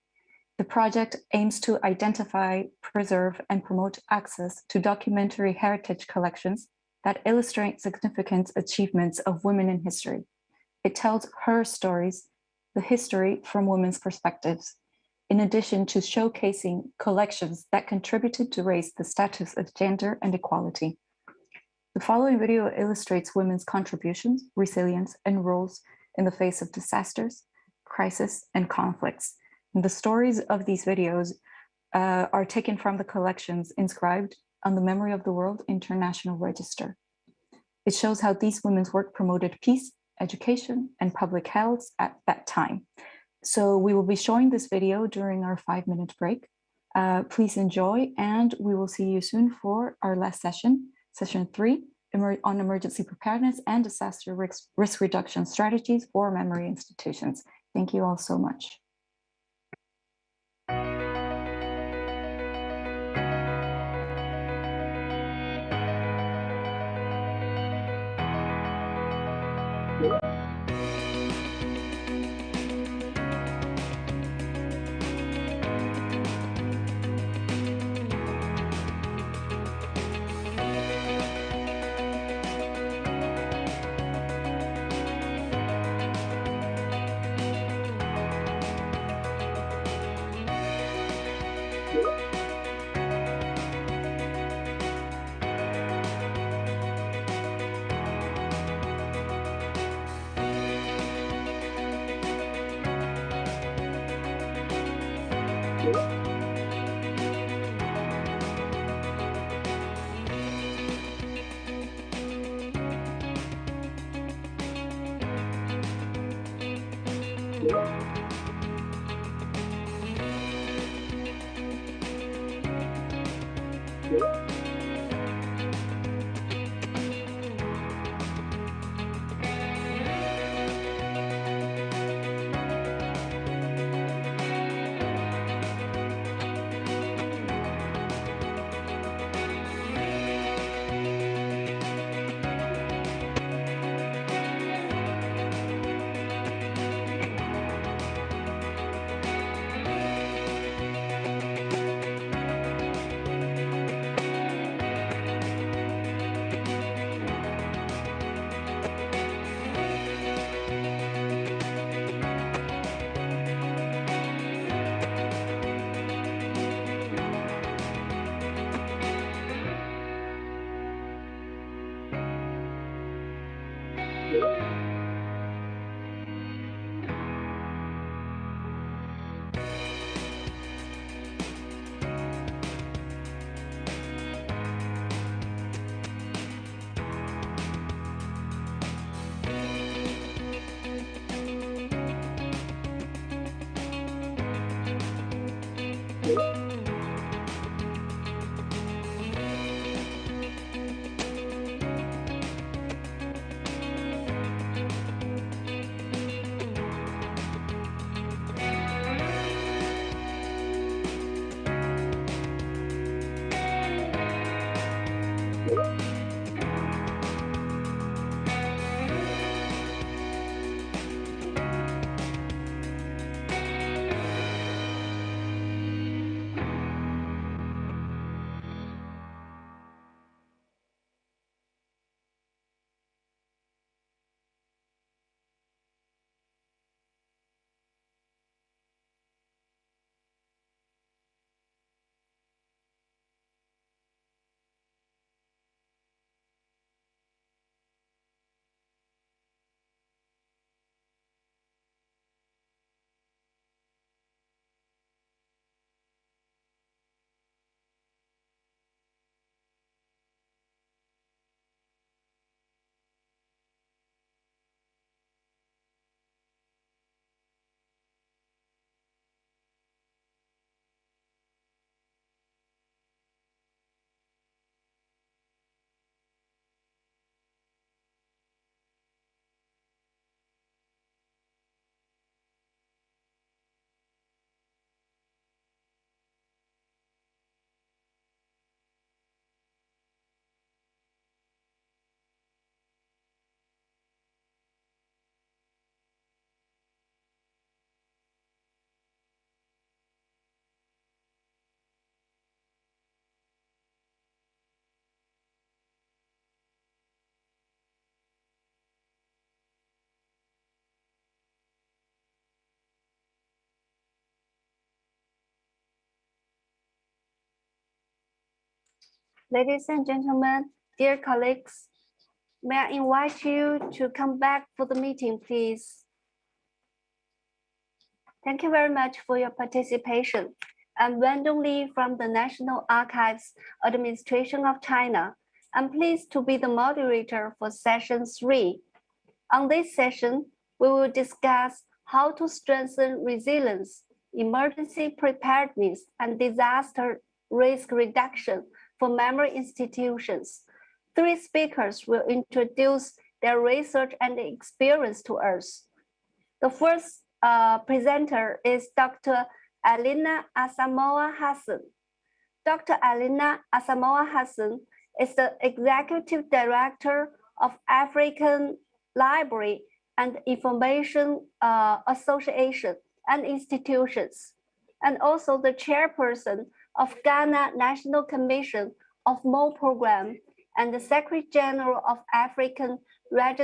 The project aims to identify, preserve, and promote access to documentary heritage collections that illustrate significant achievements of women in history. It tells her stories, the history from women's perspectives, in addition to showcasing collections that contributed to raise the status of gender and equality. The following video illustrates women's contributions, resilience, and roles in the face of disasters, crisis, and conflicts. And the stories of these videos are taken from the collections inscribed on the Memory of the World International Register. It shows how these women's work promoted peace, education, and public health at that time. So we will be showing this video during our 5-minute break. Please enjoy, and we will see you soon for our last session, session 3, on emergency preparedness and disaster risk reduction strategies for memory institutions. Thank you all so much. Ladies and gentlemen, dear colleagues, may I invite you to come back for the meeting, please? Thank you very much for your participation. I'm Wendong Li from the National Archives Administration of China. I'm pleased to be the moderator for session 3. On this session, we will discuss how to strengthen resilience, emergency preparedness, and disaster risk reduction for memory institutions. 3 speakers will introduce their research and experience to us. The first presenter is Dr. Alina Asamoah Hassan. Dr. Alina Asamoah Hassan is the Executive Director of African Library and Information Association and Institutions, and also the chairperson of Ghana National Commission of Mo Program and the Secretary General of African Regional